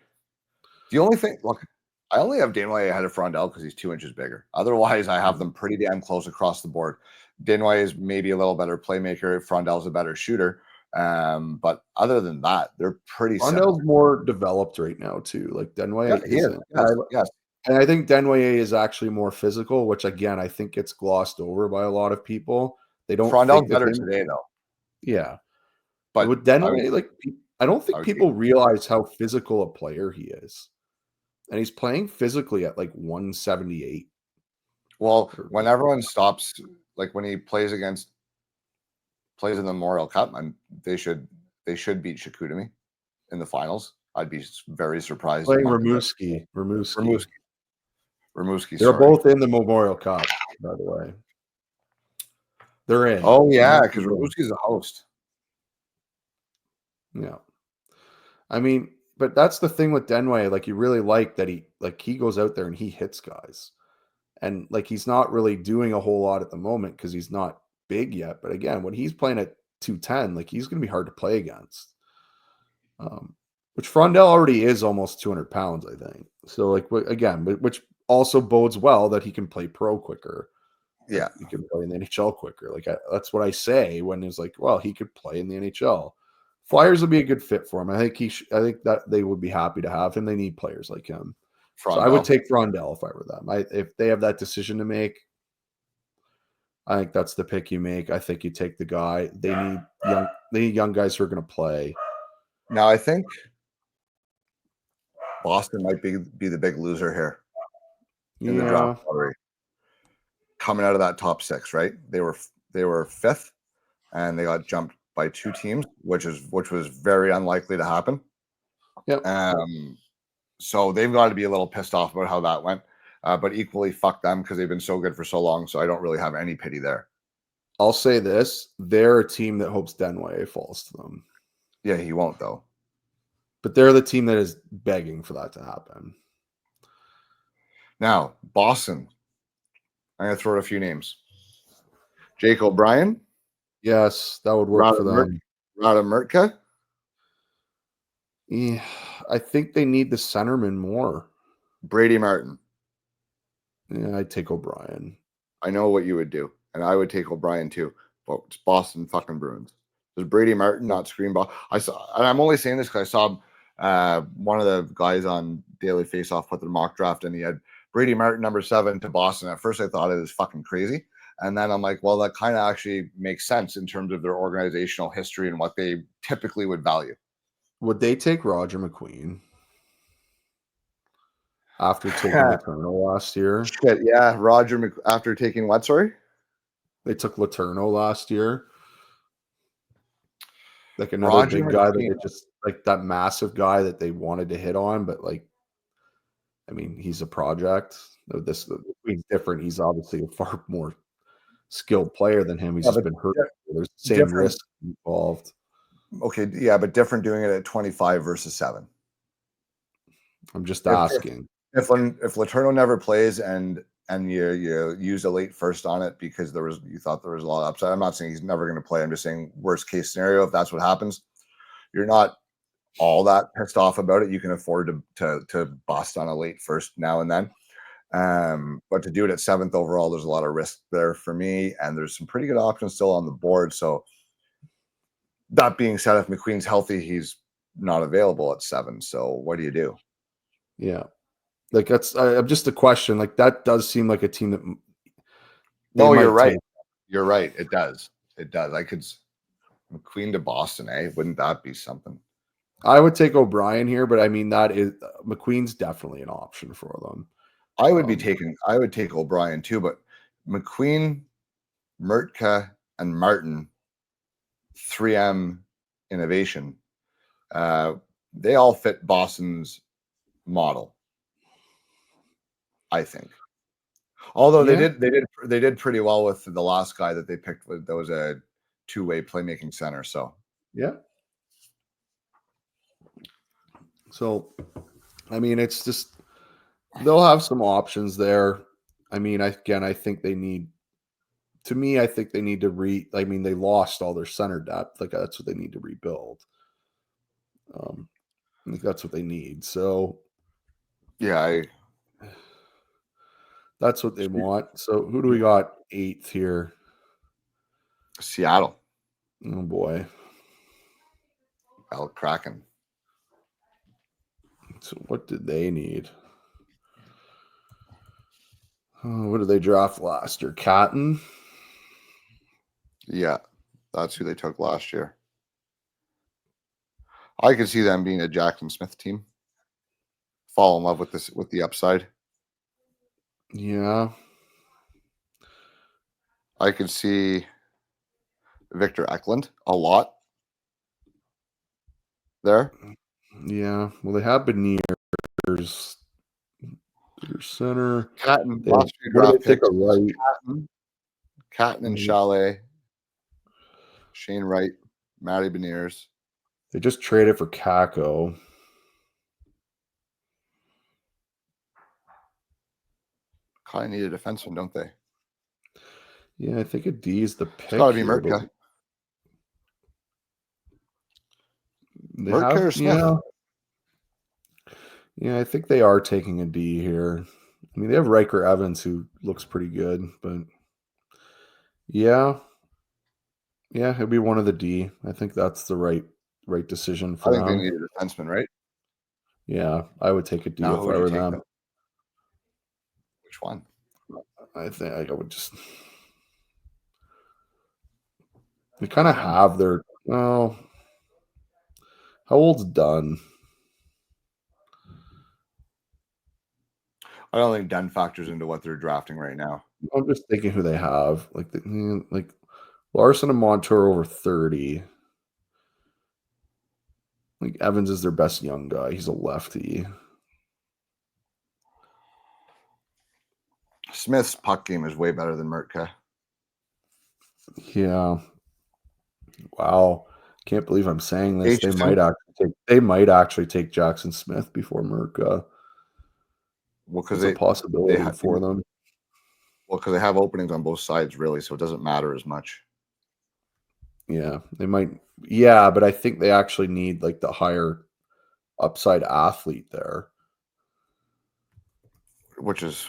The only thing, look, I only have Desnoyers ahead of Frondell because he's 2 inches bigger. Otherwise, I have them pretty damn close across the board. Desnoyers is maybe a little better playmaker. Frondell's a better shooter. But other than that, they're pretty Fondell's more developed right now, too. Like, Desnoyers isn't. Yes. And I think Desnoyers is actually more physical, which, again, I think gets glossed over by a lot of people. They don't. Frondell's better today, though. Yeah. But with Desnoyers, I don't think people realize how physical a player he is. And he's playing physically at like 178. Well, when everyone stops, like when he plays in the Memorial Cup, and they should beat Chicoutimi in the finals. I'd be very surprised. Playing Rimouski. They're both in the Memorial Cup, by the way. They're in. Oh yeah, because Rimouski's a host. Yeah. I mean, but that's the thing with Desnoyers. Like, you really like that he goes out there and he hits guys. And like, he's not really doing a whole lot at the moment because he's not big yet. But again, when he's playing at 210. Like, he's going to be hard to play against. Which Fondell already is almost 200 pounds, I think. So, like, again, which also bodes well that he can play pro quicker. Yeah. He can play in the NHL quicker. Like, that's what I say when it's like, well, he could play in the NHL. Flyers would be a good fit for him. I think that they would be happy to have him. They need players like him. Frondell. So I would take Fondell if I were them. If they have that decision to make, I think that's the pick you make. I think you take the guy. They need young guys who are going to play. Now, I think Boston might be the big loser here in the draft lottery. Coming out of that top 6, right? They were 5th, and they got jumped by 2 teams, which was very unlikely to happen. Yep. So they've got to be a little pissed off about how that went, but equally fuck them because they've been so good for so long. So I don't really have any pity there. I'll say this: they're a team that hopes Desnoyers falls to them. Yeah, he won't though. But they're the team that is begging for that to happen. Now, Boston. I'm going to throw out a few names. Jake O'Brien. Yes, that would work for them. Rada. Yeah, I think they need the centerman more. Brady Martin. Yeah, I'd take O'Brien. I know what you would do, and I would take O'Brien too. But it's Boston fucking Bruins. Does Brady Martin not screen ball? And I'm only saying this because I saw one of the guys on Daily Faceoff put the mock draft, and he had Brady Martin number 7 to Boston. At first, I thought it was fucking crazy. And then I'm like, well, that kind of actually makes sense in terms of their organizational history and what they typically would value. Would they take Roger McQueen after taking Letourneau last year? Shit, yeah. After taking what, sorry? They took Letourneau last year. Like another big guy that they just, like that massive guy that they wanted to hit on, but like, I mean, he's a project. This McQueen's different. He's obviously a far more skilled player than him. He's just been hurt. There's the same risk involved. Okay, yeah, but different doing it at 25 versus 7. I'm just asking. If Letourneau never plays and you use a late first on it because you thought there was a lot of upside. I'm not saying he's never going to play. I'm just saying worst case scenario, if that's what happens, you're not all that pissed off about it. You can afford to bust on a late first now and then. But to do it at 7th overall, there's a lot of risk there for me, and there's some pretty good options still on the board. So that being said, if McQueen's healthy, he's not available at 7. So what do you do? Yeah. Like that's just a question. Like that does seem like a team that. No, you're right. You're right. It does. I could McQueen to Boston, eh? Wouldn't that be something? I would take O'Brien here, but I mean that is McQueen's definitely an option for them. I would take O'Brien too, but McQueen, Mertka, and Martin, 3M innovation. They all fit Boston's model, I think. Although they did pretty well with the last guy that they picked. That was a 2-way playmaking center. So yeah. So, I mean, it's just they'll have some options there. I mean, I think they need. To me, I think they need to I mean, they lost all their center depth. Like that's what they need to rebuild. I think that's what they need. So, yeah, that's what they want. So, who do we got 8th here? Seattle. Oh boy, Kraken. So, what did they need? What did they draft last year? Catton. Yeah, that's who they took last year. I could see them being a Jackson Smith team. Fall in love with the upside. Yeah. I could see Victor Eklund a lot there. Yeah. Well, they have Beniers, their center. Catton. Catton and Chalet. Shane Wright, Matty Beniers. They just traded for Kako. Kind of need a defenseman, don't they? Yeah, I think a D is the pick. It's got to be Mertka. Merker or Smith? Yeah, I think they are taking a D here. I mean, they have Riker Evans, who looks pretty good, but yeah, it'll be one of the D. I think that's the right decision for I think them. they need a defenseman, right? Yeah, I would take a D Now, if who I would you were take them. them? Which one? I think I would just. They kind of have their. Well, how old's Dunn? I don't think Dunn factors into what they're drafting right now. I'm just thinking who they have. Like Larson and Montour over 30. Like Evans is their best young guy. He's a lefty. Smith's puck game is way better than Mertka. Yeah. Wow. Can't believe I'm saying this. Aitchison? They might actually take Jackson Smith before Merca. Well, because it's a possibility for them. Well, because they have openings on both sides, really, so it doesn't matter as much. Yeah, they might. Yeah, but I think they actually need like the higher upside athlete there. Which is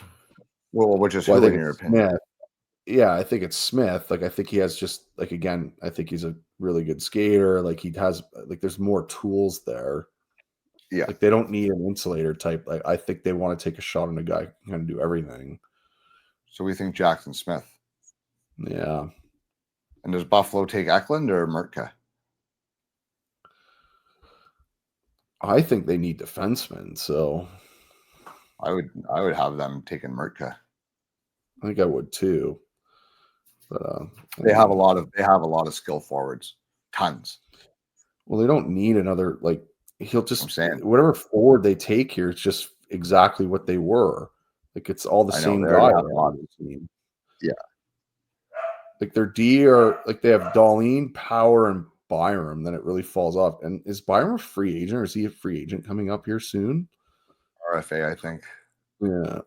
who in your opinion? Smith. Yeah, I think it's Smith. Like, I think he has just like, again, I think he's a really good skater. Like, he has like, there's more tools there. Yeah, like they don't need an insulator type. Like, I think they want to take a shot on a guy who can do everything. So we think Jackson Smith. Yeah. And does Buffalo take Eklund or Mertka? I think they need defensemen, so I would have them taking Mertka. I think I would too. But they have a lot of skill forwards, tons. Well, they don't need another, like, he'll just, I'm saying, whatever forward they take here, it's just exactly what they were. Like, it's all the same guy on the team. Yeah. Like, their D are, like, they have Darlene, Power, and Byram, then it really falls off. And is Byram a free agent, or is he a free agent coming up here soon? RFA, I think. Yeah.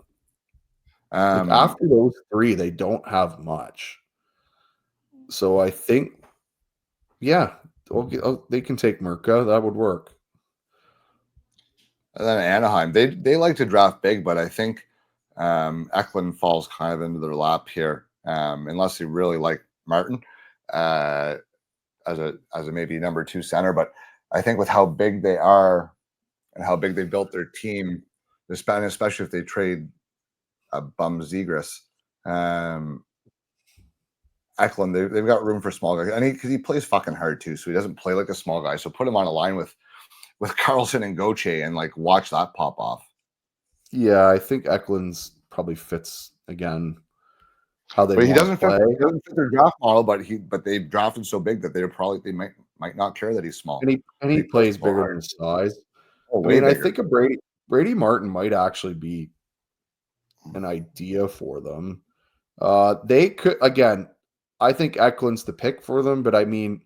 Like, after those three, they don't have much. So I think, yeah, they can take Merca. That would work. And then Anaheim, they like to draft big, but I think Eklund falls kind of into their lap here, unless they really like Martin as a maybe number 2 center. But I think with how big they are and how big they built their team, especially if they trade a bum Zegras, Eklund, they've got room for small guys, and because he plays fucking hard too, so he doesn't play like a small guy. So put him on a line with Carlson and Gauthier and like watch that pop off. Yeah, I think Eklund's probably fits again how they. But he doesn't fit their draft model. But they've drafted so big that they might not care that he's small. And he plays bigger than his size. Oh, I mean, I think Brady Martin might actually be an idea for them. They could, again, I think Eklund's the pick for them, but I mean,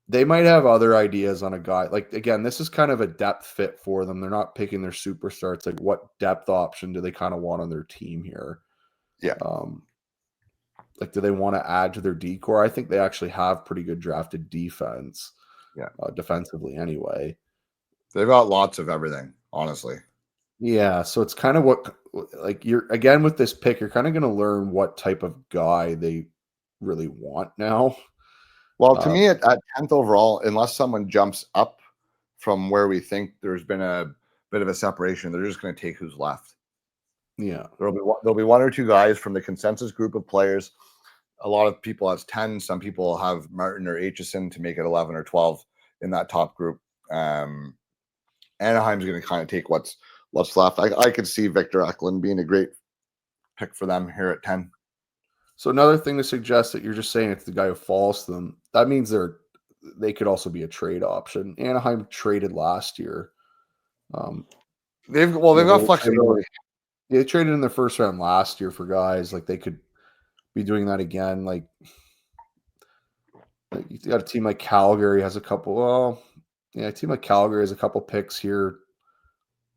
they might have other ideas on a guy. Like, again, this is kind of a depth fit for them. They're not picking their superstar. It's like, what depth option do they kind of want on their team here? Yeah. Like, do they want to add to their decor? I think they actually have pretty good drafted defense. Yeah. Defensively anyway. They've got lots of everything, honestly. Yeah. So it's kind of what, like, you're, again, with this pick, you're kind of going to learn what type of guy they really want now. Well, to me, at 10th overall, unless someone jumps up from where we think there's been a bit of a separation, they're just going to take who's left. Yeah. There'll be 1 or 2 guys from the consensus group of players. A lot of people has 10. Some people have Martin or Aitchison to make it 11 or 12 in that top group. Anaheim's going to kind of take what's left. I could see Victor Eklund being a great pick for them here at 10. So another thing to suggest that you're just saying it's the guy who falls to them, that means they could also be a trade option. Anaheim traded last year. They've got flexibility. They traded in the first round last year for guys. Like, they could be doing that again. Like you got a team like Calgary has a couple. Well, yeah, a team like Calgary has a couple picks here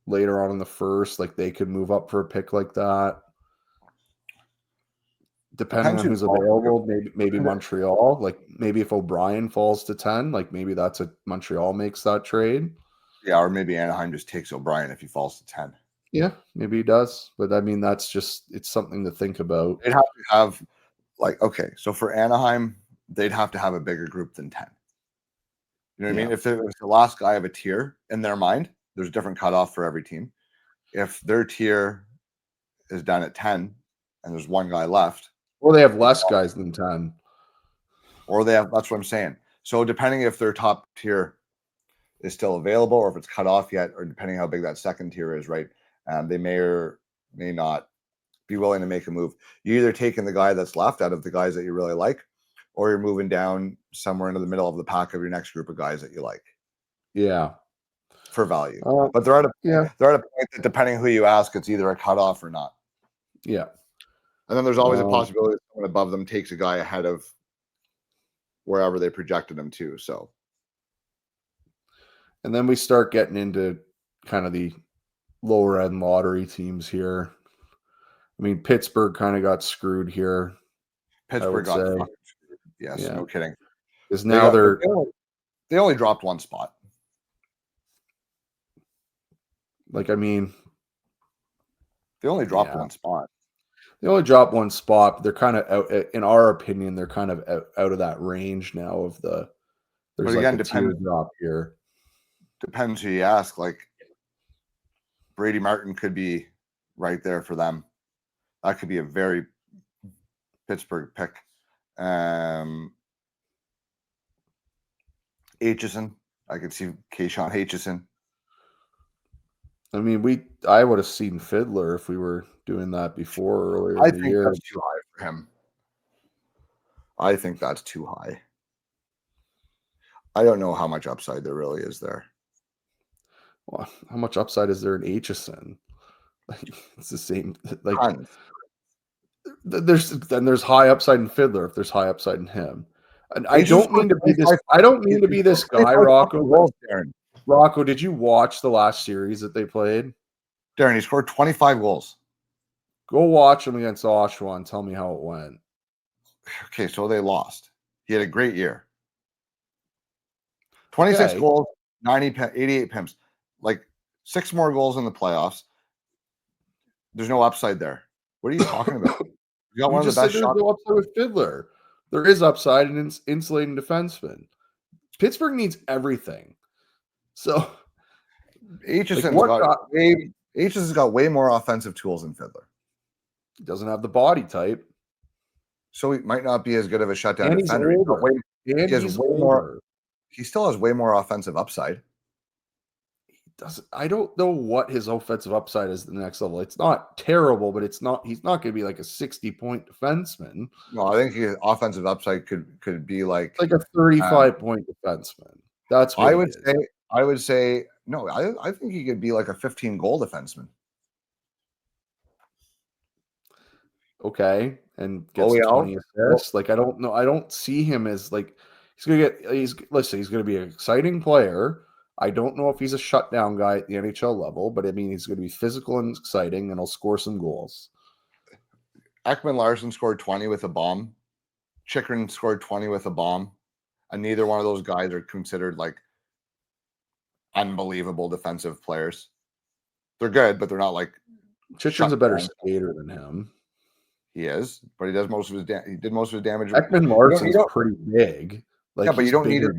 later on in the first. Like, they could move up for a pick like that. Depending on who's available, maybe Montreal. Like maybe if O'Brien falls to 10, like maybe that's a Montreal makes that trade. Yeah, or maybe Anaheim just takes O'Brien if he falls to 10. Yeah, maybe he does. But I mean, it's something to think about. They'd have to have okay, so for Anaheim, they'd have to have a bigger group than 10. You know what I mean? If it was the last guy of a tier in their mind, there's a different cutoff for every team. If their tier is done at 10 and there's one guy left, or they have less guys than 10. Or that's what I'm saying. So depending if their top tier is still available or if it's cut off yet, or depending how big that second tier is, right? They may or may not be willing to make a move. You're either taking the guy that's left out of the guys that you really like, or you're moving down somewhere into the middle of the pack of your next group of guys that you like. Yeah. For value. But they're at a point that depending who you ask, it's either a cutoff or not. Yeah. And then there's always a possibility that someone above them takes a guy ahead of wherever they projected him to. So, and then we start getting into kind of the lower end lottery teams here. I mean, Pittsburgh kind of got screwed here. Pittsburgh got screwed. Yes, no kidding. Because now they only dropped one spot. Like, I mean, they only dropped one spot. They only dropped one spot, but they're kind of out, in our opinion, they're kind of out of that range now of the. There's like a tier drop here. Depends who you ask. Like Brady Martin could be right there for them. That could be a very Pittsburgh pick. Aitchison, I could see Keyshawn Aitchison. I mean, I would have seen Fiddler if we were doing that before earlier in the year. I think that's too high for him. I think that's too high. I don't know how much upside there really is there. Well, how much upside is there in Aitchison? Like, it's the same. Like, tons. There's high upside in Fiddler if there's high upside in him. And I don't mean to be this. I don't mean to be this guy, Rocco. Rocco, did you watch the last series that they played? Darren, he scored 25 goals. Go watch him against Oshawa and tell me how it went. Okay, so they lost. He had a great year. 26 goals, 88 PIMs. Like 6 more goals in the playoffs. There's no upside there. What are you talking about? You got one of the best shots. There's no upside with Fiddler. There is upside in insulating defensemen. Pittsburgh needs everything. So Aitchison's got way more offensive tools than Fiddler. He doesn't have the body type. So he might not be as good of a shutdown and defender. He's older. He still has way more offensive upside. I don't know what his offensive upside is at the next level. It's not terrible, but he's not going to be like a 60-point defenseman. No, I think his offensive upside could be like a 35-point defenseman. That's what I would say no. I think he could be like a 15-goal defenseman. Okay, and gets 20 assists. Like, I don't know. I don't see him as like he's going to be an exciting player. I don't know if he's a shutdown guy at the NHL level, but I mean, he's going to be physical and exciting, and he'll score some goals. Ekman Larson scored 20 with a bomb. Chychrun scored 20 with a bomb. And neither one of those guys are considered like unbelievable defensive players. They're good, but they're not like. Chychrun's a better skater than him. He is, but he did most of his damage. Ekman Larson's pretty big. Like, yeah, but you don't need to.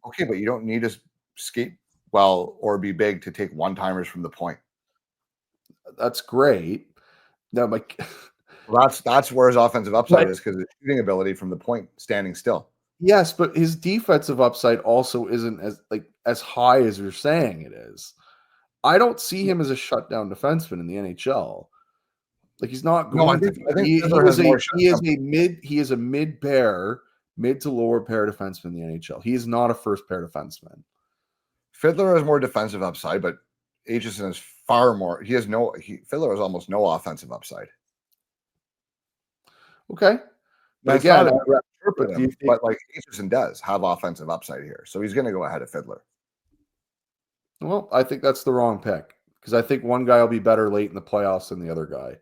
Okay, but you don't need to skate well or be big to take one-timers from the point. That's great. No, like that's where his offensive upside is, because his shooting ability from the point standing still. Yes, but his defensive upside also isn't as high as you're saying it is. I don't see him as a shutdown defenseman in the NHL. Like, he's not going. No, I think he is a mid to lower pair defenseman in the NHL. He is not a first pair defenseman. Fiddler has more defensive upside, but Aitchison is far more. Fiddler has almost no offensive upside. Okay, but again, but like Aitchison does have offensive upside here, so he's going to go ahead of Fiddler. Well, I think that's the wrong pick, because I think one guy will be better late in the playoffs than the other guy.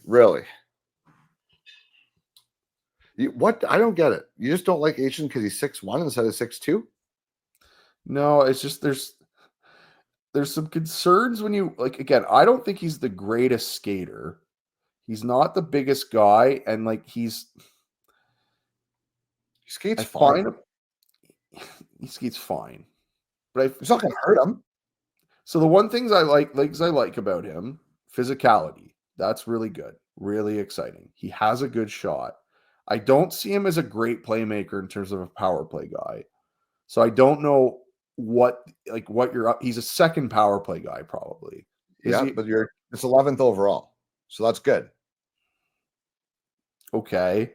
Really? What? I don't get it. You just don't like Aitchison because he's 6'1" instead of 6'2"? No, it's just there's some concerns when you like. Again, I don't think he's the greatest skater. He's not the biggest guy, and like he skates fine. He skates fine, but it's not going to hurt him. So the one things I like about him, physicality. That's really good, really exciting. He has a good shot. I don't see him as a great playmaker in terms of a power play guy. So I don't know what you're up. He's a second power play guy, probably. But it's 11th overall. So that's good. Okay.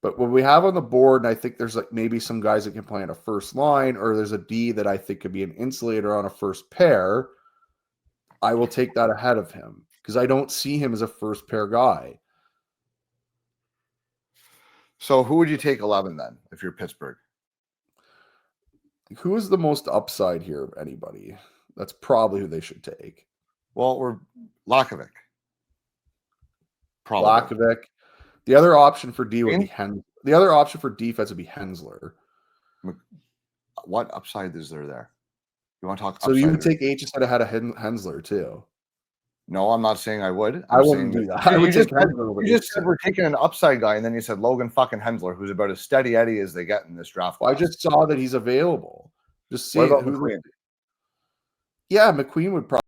But what we have on the board, and I think there's like maybe some guys that can play on a first line, or there's a D that I think could be an insulator on a first pair. I will take that ahead of him because I don't see him as a first pair guy. So who would you take 11 then if you're Pittsburgh? Who is the most upside here of anybody? That's probably who they should take. Well, we're Lakovic. Probably. Lakovic. The other option for D would be The other option for defense would be Hensler. What upside is there? You want to talk? So you would take Aitchison ahead of Hensler too? No, I'm not saying I would. I wouldn't do that. I would take Hensler over. You just said we're taking an upside guy, and then you said Logan fucking Hensler, who's about as steady Eddie as they get in this draft. Well, I just saw that he's available. Just see who. McQueen? Yeah, McQueen would probably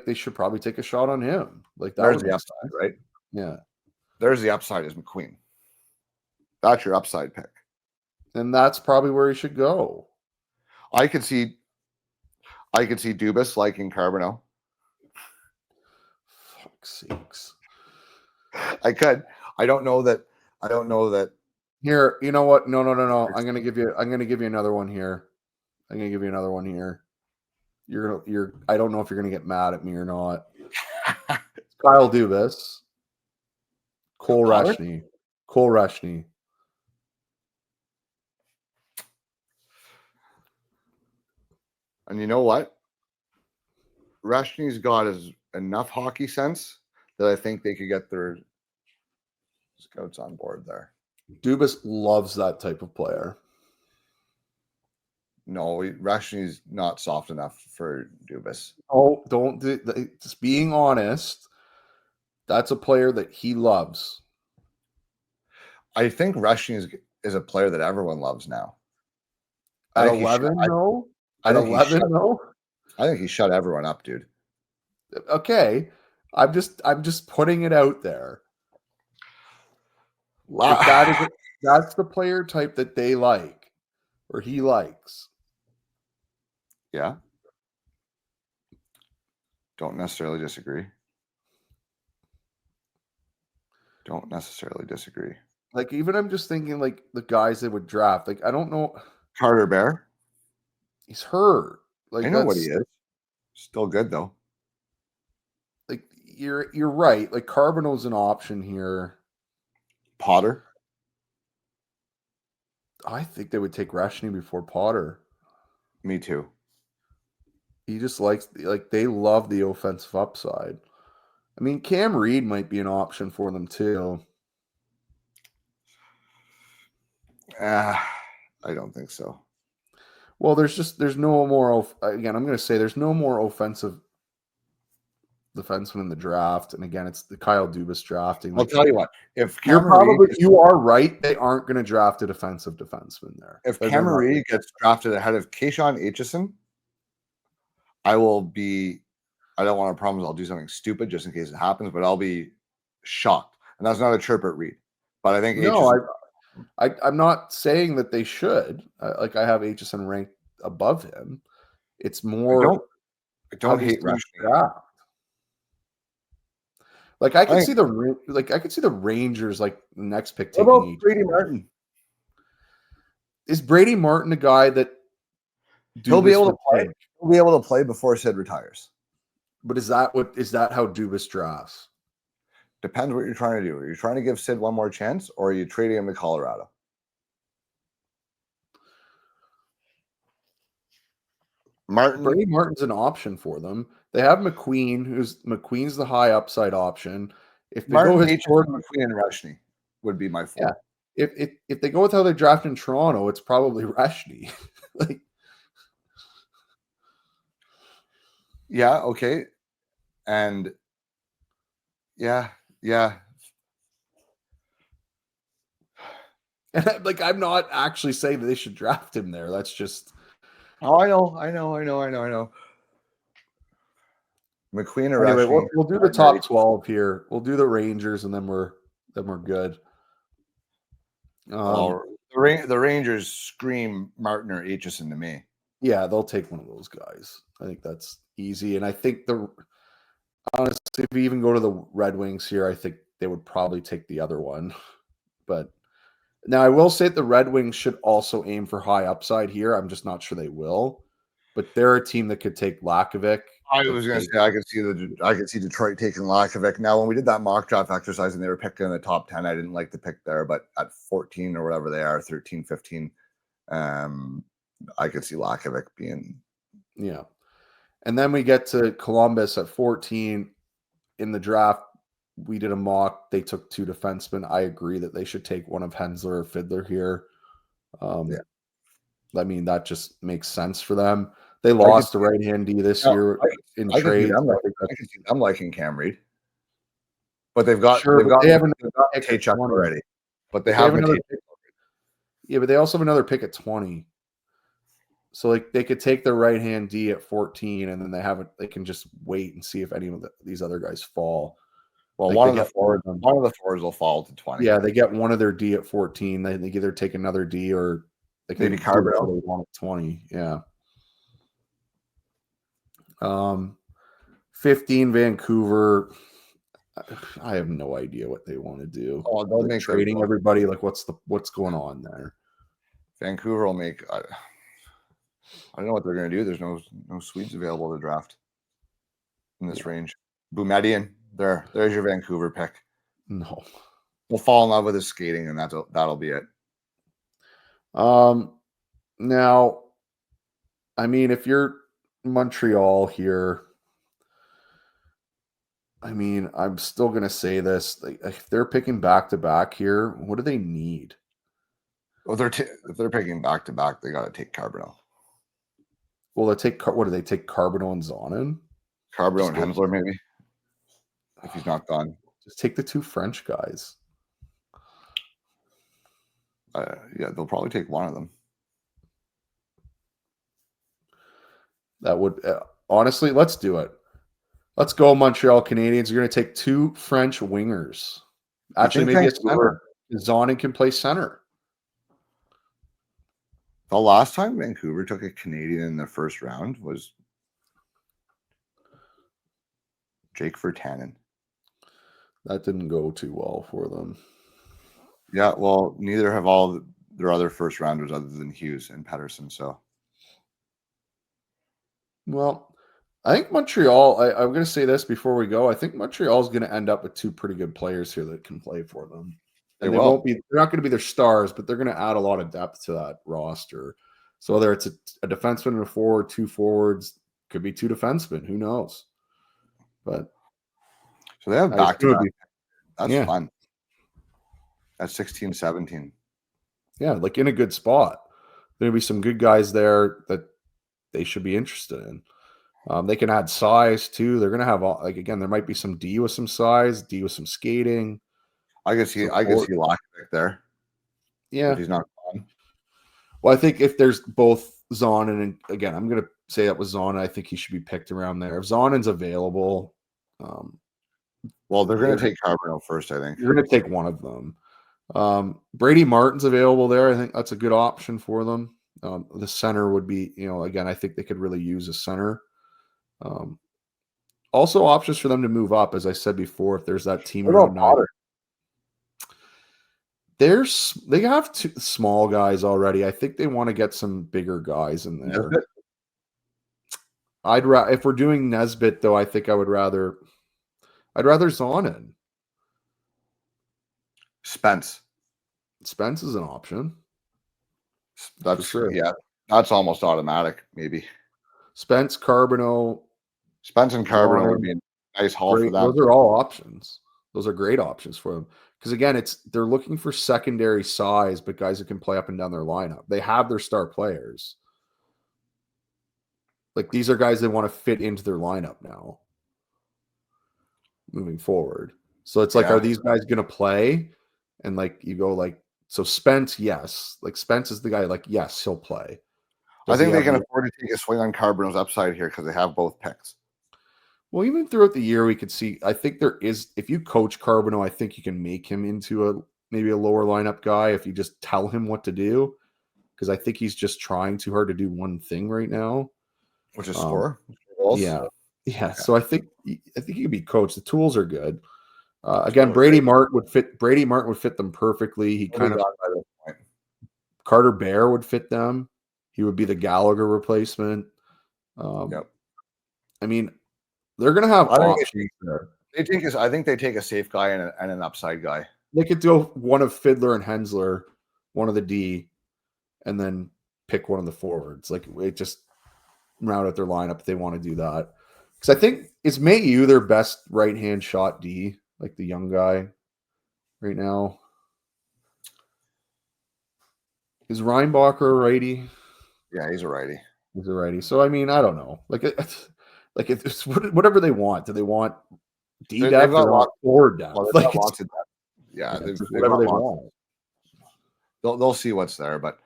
they should probably take a shot on him. Like there's the upside, right? Yeah, there's the upside is McQueen. That's your upside pick, and that's probably where he should go. I could see Dubas liking Carbonell. Fuck's sakes. I could. I don't know that. Here, you know what? No. I'm gonna give you another one here. You're. I don't know if you're gonna get mad at me or not. Kyle Dubas, Cole Reshny. And you know what? Reshny's got enough hockey sense that I think they could get their scouts on board there. Dubas loves that type of player. No, Reshny's not soft enough for Dubas. Oh, don't just being honest. That's a player that he loves. I think Reshny is a player that everyone loves now. At 11, no? At 11, no? I think he shut everyone up, dude. Okay. I'm just putting it out there. That's the player type that they like, or he likes. Yeah. Don't necessarily disagree. Like, even I'm just thinking, like, the guys they would draft. Like, I don't know. Carter Bear? He's hurt. Like, I know what he is. Still good, though. Like, you're right. Like, Carbonell's an option here. Potter? I think they would take Reshny before Potter. Me too. He just likes, like, they love the offensive upside. I mean, Cam Reed might be an option for them too. I don't think so. Well, there's no more. Again, I'm going to say there's no more offensive defenseman in the draft, and again, it's the Kyle Dubas drafting. I'll tell you what: if you are right, they aren't going to draft a defensive defenseman there. If Cam Reed gets drafted ahead of Keyshawn Aitchison, I will be. I don't want to promise I'll do something stupid just in case it happens, but I'll be shocked. And that's not a chirp at Reed, but I think I'm not saying that they should. I have Aitchison ranked above him. It's more. I don't hate Reshny. Like I could see the Rangers like next pick taking. What about Brady Martin? Is Brady Martin a guy that he'll be able to play? He'll be able to play before Sid retires. But is that how Dubas drafts? Depends what you're trying to do. Are you trying to give Sid one more chance, or are you trading him to Colorado? Brady Martin's an option for them. They have McQueen's the high upside option, If they Martin, go with McQueen, and Reshny would be my 4. Yeah. If they go with how they draft in Toronto, it's probably Reshny. Like, yeah, okay, and yeah. And like, I'm not actually saying that they should draft him there. That's just. Oh, I know. McQueen or Anyway, Reshny. we'll do the top 12 here. We'll do the Rangers, and then we're good. The Rangers scream Martin or Aitchison to me. Yeah, they'll take one of those guys. I think that's easy. And I think honestly, if we even go to the Red Wings here, I think they would probably take the other one. But now I will say that the Red Wings should also aim for high upside here. I'm just not sure they will. But they're a team that could take Lakovic. I was going to say I could see Detroit taking Lakovic. Now, when we did that mock draft exercise and they were picking in the top 10, I didn't like the pick there. But at 14 or whatever they are, 13, 15, I could see Lakovic being. Yeah. And then we get to Columbus at 14 in the draft. We did a mock. They took 2 defensemen. I agree that they should take one of Hensler or Fiddler here. I mean, that just makes sense for them. They lost the right-hand D this year in trade. I can see them liking Cam Reed. But they've got Tate-Chuck already. But they have another pick. Yeah, but they also have another pick at 20. So like they could take their right-hand D at 14, and then they can just wait and see if any of these other guys fall. Well, one of the forwards will fall to 20. Yeah, they get one of their D at 14. They either take another D or they can maybe Carbonell. They want at 20. Yeah. 15 Vancouver. I have no idea what they want to do. Oh, they'll make trading everybody. Like, what's going on there? Vancouver will make. I don't know what they're going to do. There's no Swedes available to draft in this range. Boumediene, there's your Vancouver pick. No, we'll fall in love with his skating, and that'll be it. Now, I mean, if you're Montreal here, I mean, I'm still going to say this. Like, if they're picking back-to-back here, what do they need? Well, if they're picking back-to-back, they got to take Carbonell. Well, what do they take? Carbonell and Zonin? Carbonell and Hensler, maybe, if he's not gone. Just take the 2 French guys. Yeah, they'll probably take one of them. That would honestly, let's do it. Let's go, Montreal Canadiens. You're going to take 2 French wingers. Actually, maybe a center. Zonin can play center. The last time Vancouver took a Canadian in the first round was Jake Virtanen. That didn't go too well for them. Yeah, well, neither have all their other first rounders other than Hughes and Pettersson. So, well, I think Montreal, I'm going to say this before we go. I think Montreal is going to end up with 2 pretty good players here that can play for them. And they're not going to be their stars, but they're going to add a lot of depth to that roster. So whether it's a defenseman and a forward, 2 forwards, could be 2 defensemen, who knows? But so they have back-to-back. That's fun. At 16, 17. Yeah, like in a good spot. There'll be some good guys there that they should be interested in. They can add size too. They're going to have again, there might be some D with some size, D with some skating. I can see Lakovic there. Yeah. If he's not gone. Well, I think if there's both Zonin and again, I'm going to say that was Zonin. I think he should be picked around there. If Zonin's available, well, they're going to take Carbonell first, I think. You're going to take one of them. Brady Martin's available there. I think that's a good option for them. The center would be, again, I think they could really use a center. Also options for them to move up, as I said before, if there's that team around Potter. They have 2 small guys already. I think they want to get some bigger guys in there. Nesbitt? If we're doing Nesbitt, though, I think I'd rather Zonin. Spence is an option. That's sure. Yeah, that's almost automatic. Maybe Spence and Carbonell would be a nice haul for them. Those are all options. Those are great options for them. Because again, they're looking for secondary size, but guys that can play up and down their lineup. They have their star players. Like these are guys that want to fit into their lineup now, moving forward. So it's like, are these guys going to play? And like you go like, so Spence, yes. Like Spence is the guy. Like yes, he'll play. I think they can afford to take a swing on Carbonell's upside here because they have both picks. Well, even throughout the year, we could see. I think there is. If you coach Carbonell, I think you can make him into maybe a lower lineup guy if you just tell him what to do. Because I think he's just trying too hard to do one thing right now, which is score. Yeah. So I think he can be coached. The tools are good. Again, Brady Martin would fit. Brady Martin would fit them perfectly. He kind of Carter Bear would fit them. He would be the Gallagher replacement. I mean, they're going to have options there. I think they take a safe guy and an upside guy. They could do one of Fiddler and Hensler, one of the D, and then pick one of the forwards. Like, it just round out their lineup if they want to do that. Because I think, is Mayu their best right-hand shot D, like the young guy right now? Is Reinbacher a righty? Yeah, he's a righty. He's a righty. So, I mean, I don't know. Like it's whatever they want. Do they want D depth or forward depth? Well, like lots of depth. Yeah, whatever they want. They'll see what's there, but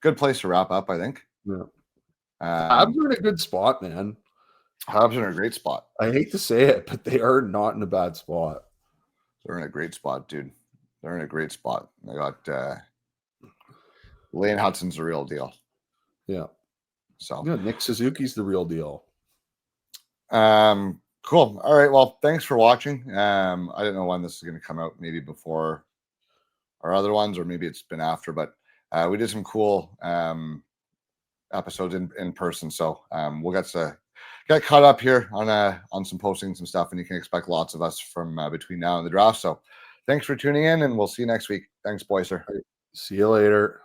good place to wrap up, I think. Yeah, Habs are in a good spot, man. Habs are in a great spot. I hate to say it, but they are not in a bad spot. They're in a great spot, dude. They're in a great spot. They got Lane Hudson's the real deal. Yeah. So yeah, Nick Suzuki's the real deal. Cool. All right. Well, thanks for watching. I don't know when this is going to come out, maybe before our other ones, or maybe it's been after, but we did some cool episodes in person. So we'll get caught up here on some posting, some stuff, and you can expect lots of us from between now and the draft. So thanks for tuning in, and we'll see you next week. Thanks, Boyce. See you later.